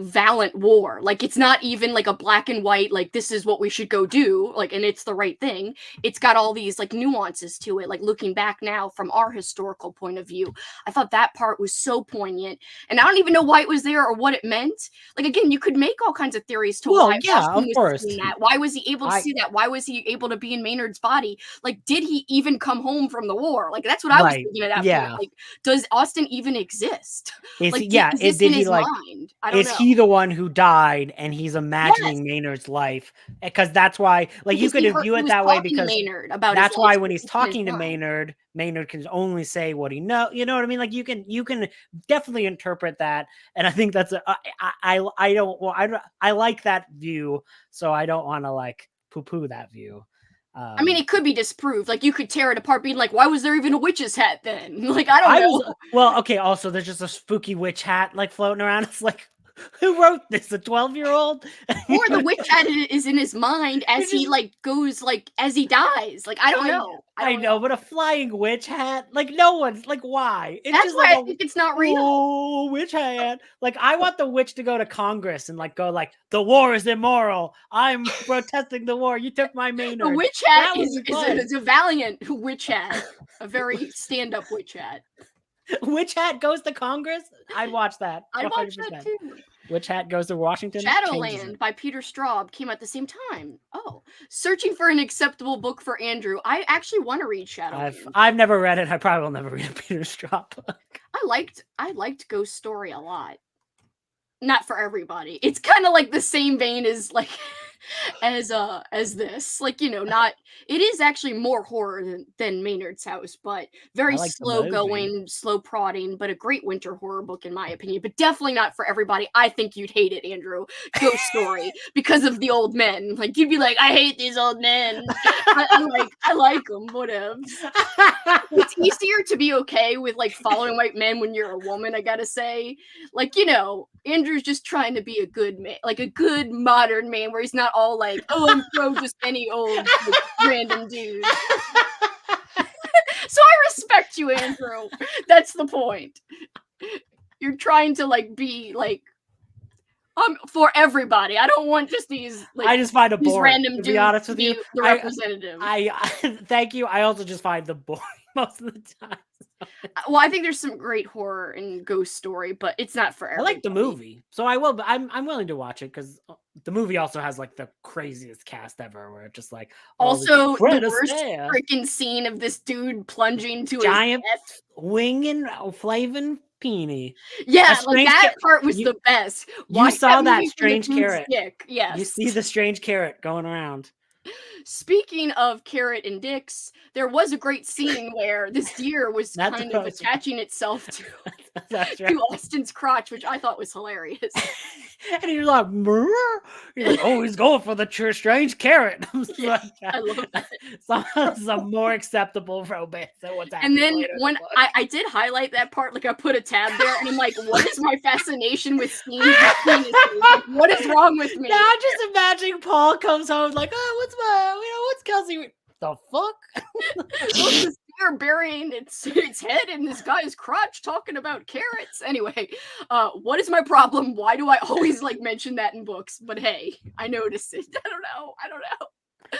A: valiant war. Like it's not even like a black and white, like this is what we should go do, like, and it's the right thing. It's got all these like nuances to it, like looking back now from our historical point of view. I thought that part was so poignant, and I don't even know why it was there or what it meant. Like again, you could make all kinds of theories to why Austin was seeing that. Why was he able to see that? Why was he able to be in Maynard's body? Like, did he even come home from the war? Like that's what I was thinking at that point. Like, does Austin even exist?
B: Is,
A: like,
B: is this in his mind? I don't know. He the one who died and he's imagining Maynard's life? Because that's why, like, because you could view it that way, because
A: Maynard about
B: that's why when he's talking to Maynard can only say what he knows. You know what I mean? Like you can definitely interpret that, and I think that's I like that view, so I don't want to like poo-poo that view.
A: I mean, it could be disproved. Like, you could tear it apart, being like, why was there even a witch's hat then? Like, I don't know.
B: Well, okay, also, there's just a spooky witch hat, like, floating around. It's like, who wrote this? A 12-year-old?
A: Or the witch hat is in his mind as he, like, goes, like, as he dies. Like, I don't know.
B: I know, but a flying witch hat? Like, no one's, like, why?
A: It's that's just why like I think it's not real.
B: Oh, witch hat. Like, I want the witch to go to Congress and, like, go, like, the war is immoral. I'm protesting the war. You took my Maynard.
A: The witch hat is a valiant witch hat. A very stand-up witch hat.
B: Witch hat goes to Congress? I'd watch that.
A: I'd watch that too.
B: Witch Hat goes to Washington.
A: Shadowland by Peter Straub came at the same time. Oh, searching for an acceptable book for Andrew. I actually want to read Shadowland.
B: I've never read it. I probably will never read a Peter Straub book.
A: I liked Ghost Story a lot. Not for everybody. It's kind of like the same vein as like as this. Like, you know, not it is actually more horror than Maynard's House, but very slow going, slow prodding, but a great winter horror book in my opinion, but definitely not for everybody. I think you'd hate it, Andrew. Ghost Story, because of the old men. Like, you'd be like, I hate these old men. I like them, whatever. It's easier to be okay with like following white men when you're a woman, I gotta say. Like, you know, Andrew's just trying to be a good man, like a good modern man, where he's not all like, oh, I'm pro just any old like, random dude. So I respect you, Andrew. That's the point. You're trying to like be like for everybody. I don't want just these. Like,
B: I just find it boring.
A: Random
B: to be honest with you,
A: the representative.
B: I thank you. I also just find them boring most of the time.
A: Well, I think there's some great horror in Ghost Story, but it's not for everybody.
B: I like the movie, so I will. But I'm willing to watch it because the movie also has like the craziest cast ever. Where it's just like
A: also the worst freaking scene of this dude plunging to
B: giant
A: his death.
B: Winging flavin' peony.
A: Yeah, like that part was the best.
B: You saw that strange carrot.
A: Yes,
B: you see the strange carrot going around.
A: Speaking of carrot and dicks, there was a great scene where this deer was kind of attaching itself to Austin's crotch, which I thought was hilarious.
B: And you're like, oh, he's going for the strange carrot.
A: I love that.
B: Some more acceptable romance than what's
A: happening. And then when I did highlight that part, like I put a tab there, and I'm like, what is my fascination with seeing like, what is wrong with me?
B: Now I'm just imagining Paul comes home like, oh, what's Kelsi? The fuck?
A: This deer burying its head in this guy's crotch talking about carrots. Anyway, what is my problem? Why do I always like mention that in books? But hey, I noticed it. I don't know.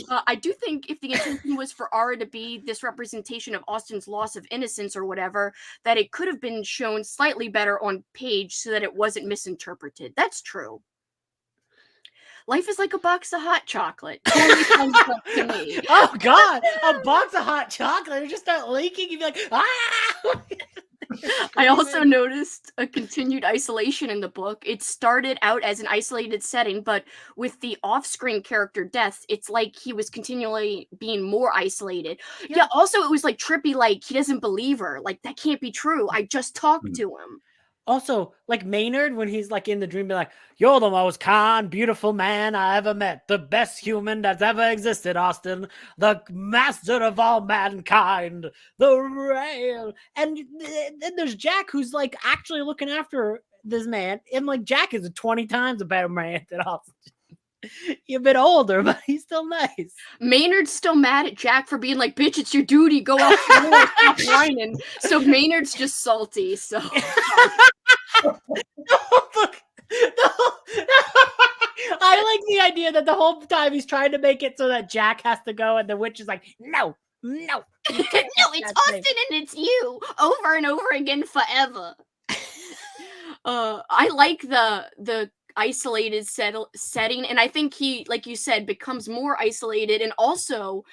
A: I do think if the intention was for Ara to be this representation of Austen's loss of innocence or whatever, that it could have been shown slightly better on page so that it wasn't misinterpreted. That's true. Life is like a box of hot chocolate. Totally sounds up to me.
B: Oh God, a box of hot chocolate. It just start leaking. You'd be like, ah!
A: I also noticed a continued isolation in the book. It started out as an isolated setting, but with the off-screen character deaths, it's like he was continually being more isolated. Yeah, also it was like trippy, like he doesn't believe her. Like that can't be true. I just talked to him.
B: Also, like Maynard, when he's like in the dream, be like, "You're the most kind, beautiful man I ever met, the best human that's ever existed, Austen, the master of all mankind, the real." And then there's Jack, who's like actually looking after this man, and like Jack is 20 times a better man than Austen. He's a bit older, but he's still nice.
A: Maynard's still mad at Jack for being like, "Bitch, it's your duty. Go out the door, stop whining." So Maynard's just salty. So
B: I like the idea that the whole time he's trying to make it so that Jack has to go, and the witch is like, "No, no,
A: no, it's Austen and it's you over and over again forever." I like the isolated setting, and I think he, like you said, becomes more isolated and also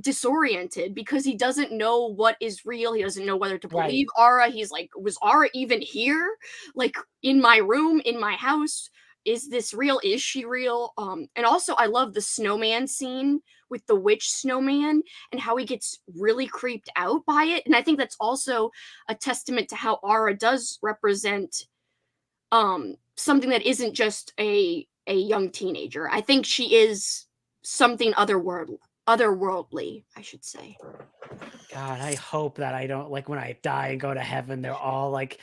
A: disoriented because he doesn't know what is real. He doesn't know whether to believe Ara. He's like, was Ara even here? Like in my room, in my house? Is this real? Is she real? And also I love the snowman scene with the witch snowman and how he gets really creeped out by it. And I think that's also a testament to how Ara does represent something that isn't just a young teenager. I think she is something otherworldly, I should say.
B: God, I hope that I don't, like, when I die and go to heaven, they're all like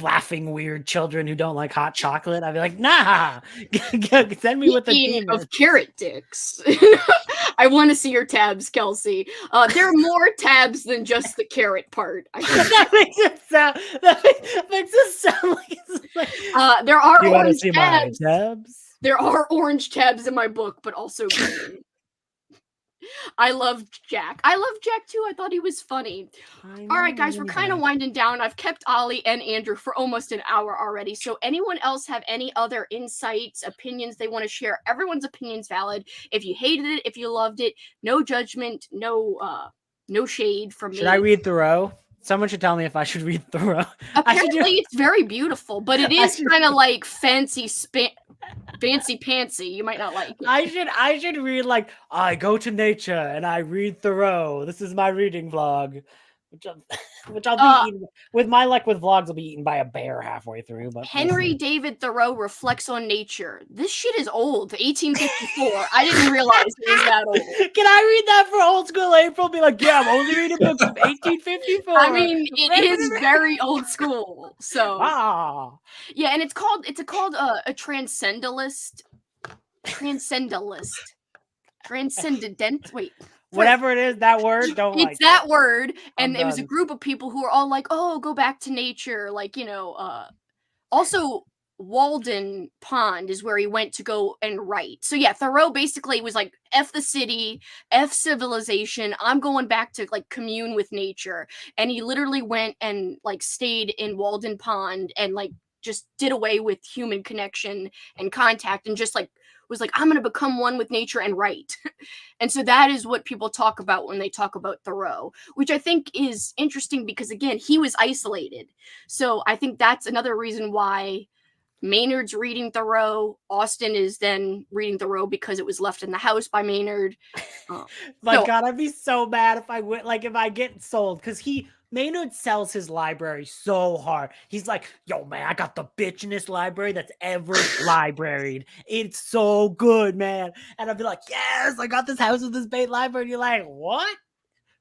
B: laughing weird children who don't like hot chocolate. I'd be like, nah, send me with the demon
A: of carrot dicks. I want to see your tabs, Kelsi. There are more tabs than just the carrot part.
B: That makes it sound like it's like,
A: there are
B: you want to
A: orange
B: see
A: tabs.
B: my tabs?
A: There are orange tabs in my book, but also green. I loved Jack. I loved Jack too. I thought he was funny. All right, guys, we're kind of winding down. I've kept Olly and Andrew for almost an hour already. So anyone else have any other insights, opinions they want to share? Everyone's opinion's valid. If you hated it, if you loved it, no judgment, no shade from me.
B: Should I read Thoreau? Someone should tell me if I should read Thoreau.
A: Apparently, it's very beautiful, but it is kind of like fancy pantsy. You might not like it.
B: I should read, like, I go to nature and I read Thoreau. This is my reading vlog, which I'll be eaten, with my luck with vlogs, I'll be eaten by a bear halfway through. But
A: Henry David Thoreau reflects on nature. This shit is old. 1854. I didn't realize it was that old.
B: Can I read that for old school April? Be like, yeah, I'm only reading books from 1854.
A: I mean, it is very old school. So yeah, and it's called a transcendalist. Wait.
B: Whatever it is, that word,
A: it's that word, and it was a group of people who were all like, "Oh, go back to nature," like, you know. Also, Walden Pond is where he went to go and write. So yeah, Thoreau basically was like, "F the city, F civilization. I'm going back to like commune with nature," and he literally went and like stayed in Walden Pond and like just did away with human connection and contact and just like was like, "I'm going to become one with nature and write." And so that is what people talk about when they talk about Thoreau, which I think is interesting because, again, he was isolated. So I think that's another reason why Maynard's reading Thoreau. Austen is then reading Thoreau because it was left in the house by Maynard.
B: God, I'd be so mad if I get sold, because Maynard sells his library so hard. He's like, "Yo, man, I got the bitchinest library that's ever libraried. It's so good, man." And I'd be like, "Yes, I got this house with this bait library." And you're like, "What?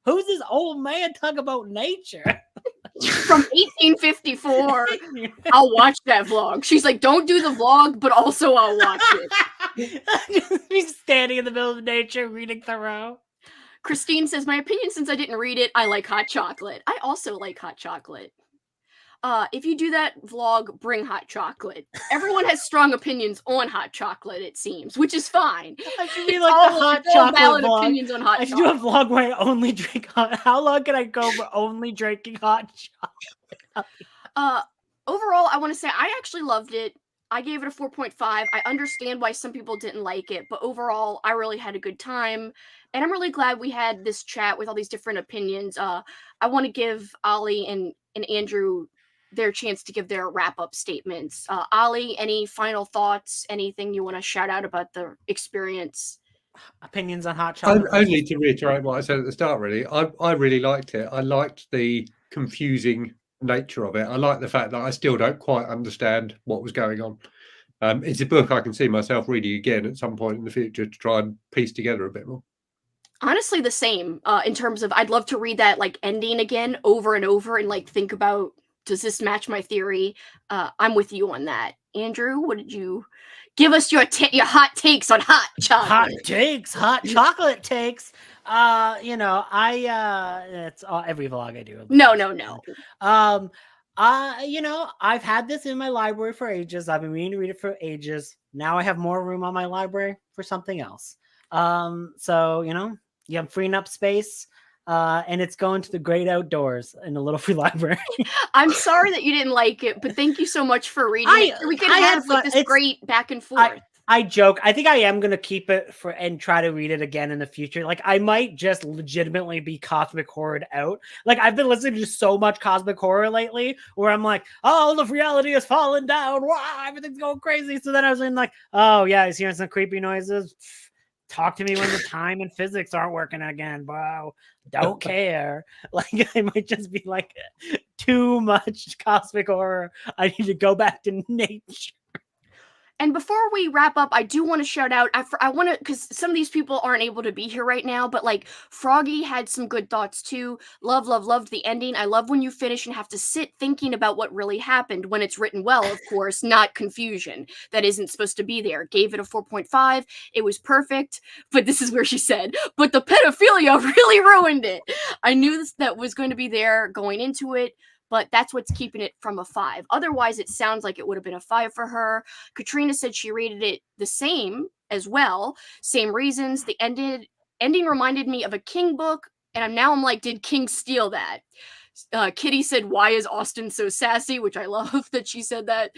B: Who's this old man talking about nature?"
A: From 1854. I'll watch that vlog. She's like, "Don't do the vlog, but also I'll watch it."
B: He's standing in the middle of nature reading Thoreau.
A: Christine says, "My opinion, since I didn't read it, I like hot chocolate." I also like hot chocolate. If you do that vlog, bring hot chocolate. Everyone has strong opinions on hot chocolate, it seems, which is fine.
B: I should be
A: It's
B: like
A: all-
B: the hot
A: it's all
B: chocolate
A: valid
B: vlog.
A: opinions on hot
B: I should do a
A: chocolate.
B: vlog where I only drink hot. How long can I go for only drinking hot chocolate?
A: Overall, I want to say I actually loved it. I gave it a 4.5. I understand why some people didn't like it, but overall, I really had a good time. And I'm really glad we had this chat with all these different opinions. I want to give Olly and Andrew their chance to give their wrap-up statements. Olly, any final thoughts? Anything you want to shout out about the experience?
B: Opinions on hot chocolate?
C: Only to reiterate what I said at the start, really. I really liked it. I liked the confusing nature of it. I like the fact that I still don't quite understand what was going on. It's a book I can see myself reading again at some point in the future to try and piece together a bit more.
A: Honestly, the same in terms of I'd love to read that like ending again over and over and like think about, does this match my theory? I'm with you on that. Andrew, what did you give us your hot takes on hot chocolate?
B: Hot chocolate takes. It's every vlog I do.
A: No.
B: I've had this in my library for ages. I've been meaning to read it for ages. Now I have more room on my library for something else. I'm freeing up space. And it's going to the great outdoors in the Little Free Library.
A: I'm sorry that you didn't like it, but thank you so much for reading it. We can have like this great back and forth.
B: I joke. I think I am going to keep it and try to read it again in the future. Like, I might just legitimately be cosmic horrored out. Like, I've been listening to so much cosmic horror lately where I'm like, oh, the reality has fallen down. Wow, everything's going crazy. So then I was like, oh, yeah, he's hearing some creepy noises. Talk to me when the time and physics aren't working again. Wow, don't care. Like, I might just be like, too much cosmic horror. I need to go back to nature.
A: And before we wrap up, I do want to shout out, I want to, because some of these people aren't able to be here right now, but like Froggy had some good thoughts too. Loved the ending. I love when you finish and have to sit thinking about what really happened when it's written well, of course, not confusion. That isn't supposed to be there. Gave it a 4.5. It was perfect, but this is where she said, but the pedophilia really ruined it. I knew that was going to be there going into it, but that's what's keeping it from a 5. Otherwise, it sounds like it would have been a 5 for her. Katrina said she rated it the same as well. Same reasons. The ending reminded me of a King book, and I'm like, did King steal that? Kitty said, why is Austin so sassy? Which I love that she said that.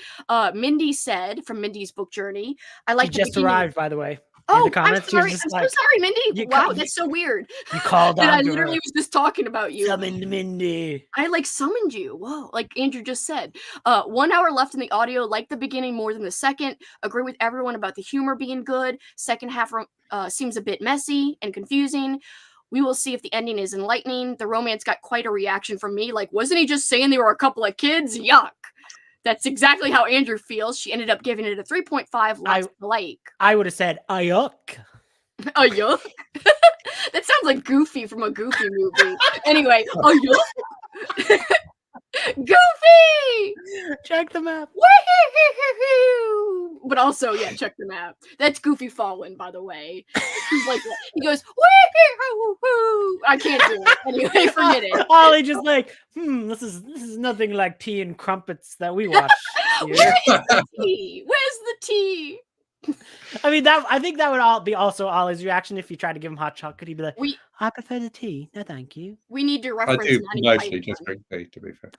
A: Mindy said, from Mindy's book journey, I like
B: she just arrived, by the way.
A: Oh, I'm sorry. I'm so sorry, Mindy. Wow, that's so weird.
B: You called on
A: I literally was just talking about you.
B: Summoned Mindy.
A: I like summoned you. Whoa, like Andrew just said. 1 hour left in the audio. Like the beginning more than the second. Agree with everyone about the humor being good. Second half seems a bit messy and confusing. We will see if the ending is enlightening. The romance got quite a reaction from me. Like, wasn't he just saying they were a couple of kids? Yuck. That's exactly how Andrew feels. She ended up giving it a 3.5.
B: I would have said, yuck.
A: A yuck? That sounds like Goofy from a Goofy movie. Anyway, a yuck? Goofy!
B: Check the map.
A: But also, yeah, check the map. That's Goofy Fallen, by the way. He's like, he goes, I can't do it. Anyway, forget it.
B: Ollie just like, this is nothing like tea and crumpets that we watch.
A: Where's the tea? Where's the tea?
B: I mean, I think that would all be also Ollie's reaction if you tried to give him hot chocolate. He'd be like, I prefer the tea. No, thank you.
A: We need to reference.
C: I do mostly just drink tea, to be fair.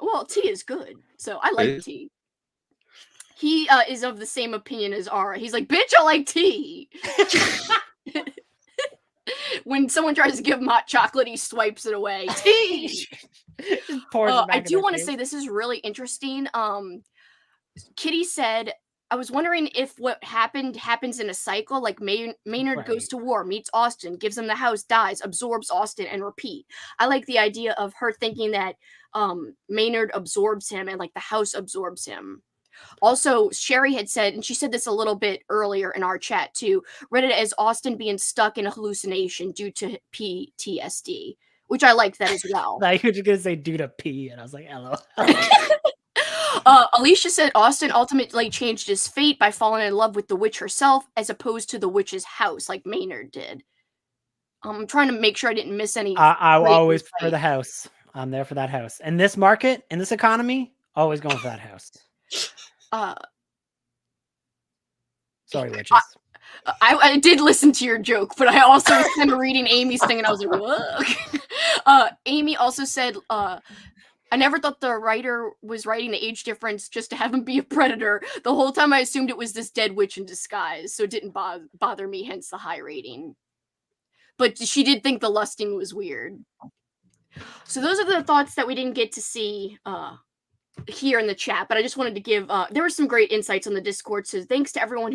A: Well, tea is good, so I like tea. He is of the same opinion as Ara. He's like, bitch, I like tea. When someone tries to give him hot chocolate, he swipes it away. Tea! I do want to say this is really interesting. Kitty said, I was wondering if what happens in a cycle, like Maynard goes to war, meets Austin, gives him the house, dies, absorbs Austin, and repeat. I like the idea of her thinking that Maynard absorbs him and like the house absorbs him. Also, Sherry had said, and she said this a little bit earlier in our chat too, read it as Austin being stuck in a hallucination due to PTSD, which I liked that as well.
B: I was going to say due to P, and I was like, hello.
A: Alicia said Austin ultimately changed his fate by falling in love with the witch herself as opposed to the witch's house like Maynard did. I'm trying to make sure I didn't miss any.
B: I always prefer the house. I'm there for that house. In this market, in this economy, always going for that house. Sorry, witches.
A: I did listen to your joke, but I also was kind of reading Amy's thing, and I was like, what? Amy also said, I never thought the writer was writing the age difference just to have him be a predator. The whole time I assumed it was this dead witch in disguise, so it didn't bother me, hence the high rating. But she did think the lusting was weird. So those are the thoughts that we didn't get to see here in the chat, but I just wanted to give there were some great insights on the Discord, so thanks to everyone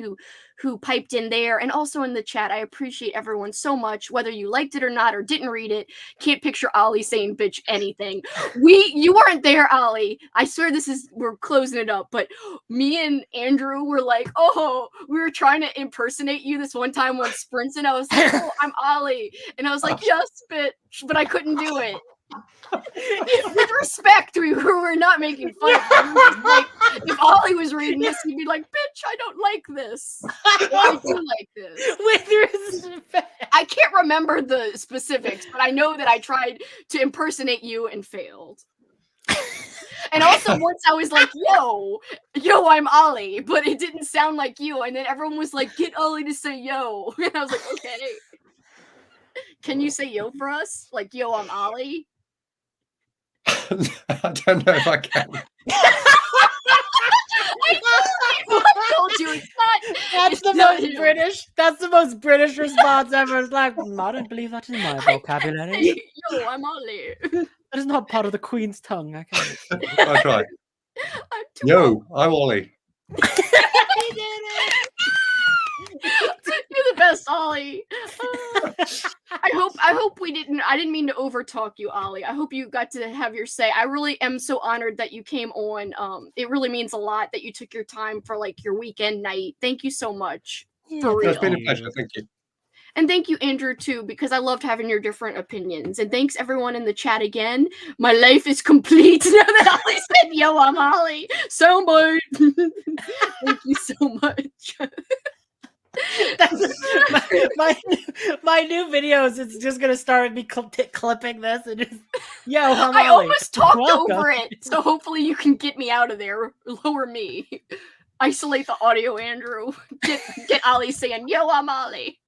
A: who piped in there and also in the chat. I appreciate everyone so much, whether you liked it or not or didn't read it. Can't picture Olly saying bitch anything. You weren't there, Olly. I swear we're closing it up, but me and Andrew were like, oh, we were trying to impersonate you this one time on Sprints, and I was like, oh, I'm Olly, and I was like, yes, bitch, but I couldn't do it. With respect, we were not making fun of him. Like, if Olly was reading this, he'd be like, bitch, I don't like this. I do like this.
B: With respect.
A: I can't remember the specifics, but I know that I tried to impersonate you and failed. And also once I was like, yo, I'm Olly, but it didn't sound like you. And then everyone was like, get Olly to say yo. And I was like, okay. Can you say yo for us? Like, yo, I'm Olly?
C: I don't know if I can.
A: I told you it's not.
B: That's the most British. That's the most British response ever. It's like, I don't believe that in my vocabulary.
A: Yo, I'm Olly.
B: That is not part of the Queen's tongue. I can't.
C: I tried. Yo, I'm Olly.
B: He did it.
A: You're the best, Olly. I hope I didn't mean to overtalk you, Olly. I hope you got to have your say. I really am so honored that you came on. It really means a lot that you took your time for like your weekend night. Thank you so much. For real.
C: It's been a pleasure. Thank you.
A: And thank you, Andrew, too, because I loved having your different opinions. And thanks everyone in the chat again. My life is complete now that Olly said, yo, I'm Olly. Soundbite. Thank you so much.
B: my new videos. It's just gonna start me clipping this and just
A: I almost talked over it, so hopefully you can get me out of there. Lower me, isolate the audio, Andrew. Get Olly saying yo, I'm Olly.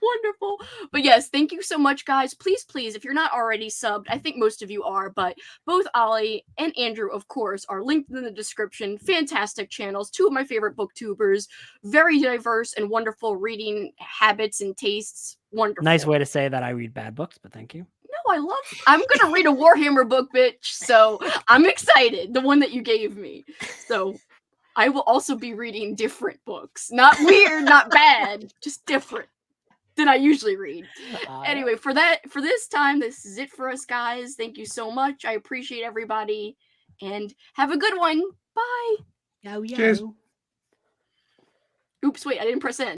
A: Wonderful. But yes, thank you so much, guys. Please, if you're not already subbed, I think most of you are, but both Olly and Andrew, of course, are linked in the description. Fantastic channels, two of my favorite booktubers, very diverse and wonderful reading habits and tastes. Wonderful.
B: Nice way to say that I read bad books, but thank you.
A: No, I'm gonna read a Warhammer book, bitch, so I'm excited. The one that you gave me. So I will also be reading different books. Not weird, not bad, just different than I usually read. Anyway, for this time, this is it for us, guys. Thank you so much. I appreciate everybody, and have a good one. Bye.
B: Yo.
C: Cheers.
A: Oops, wait, I didn't press end.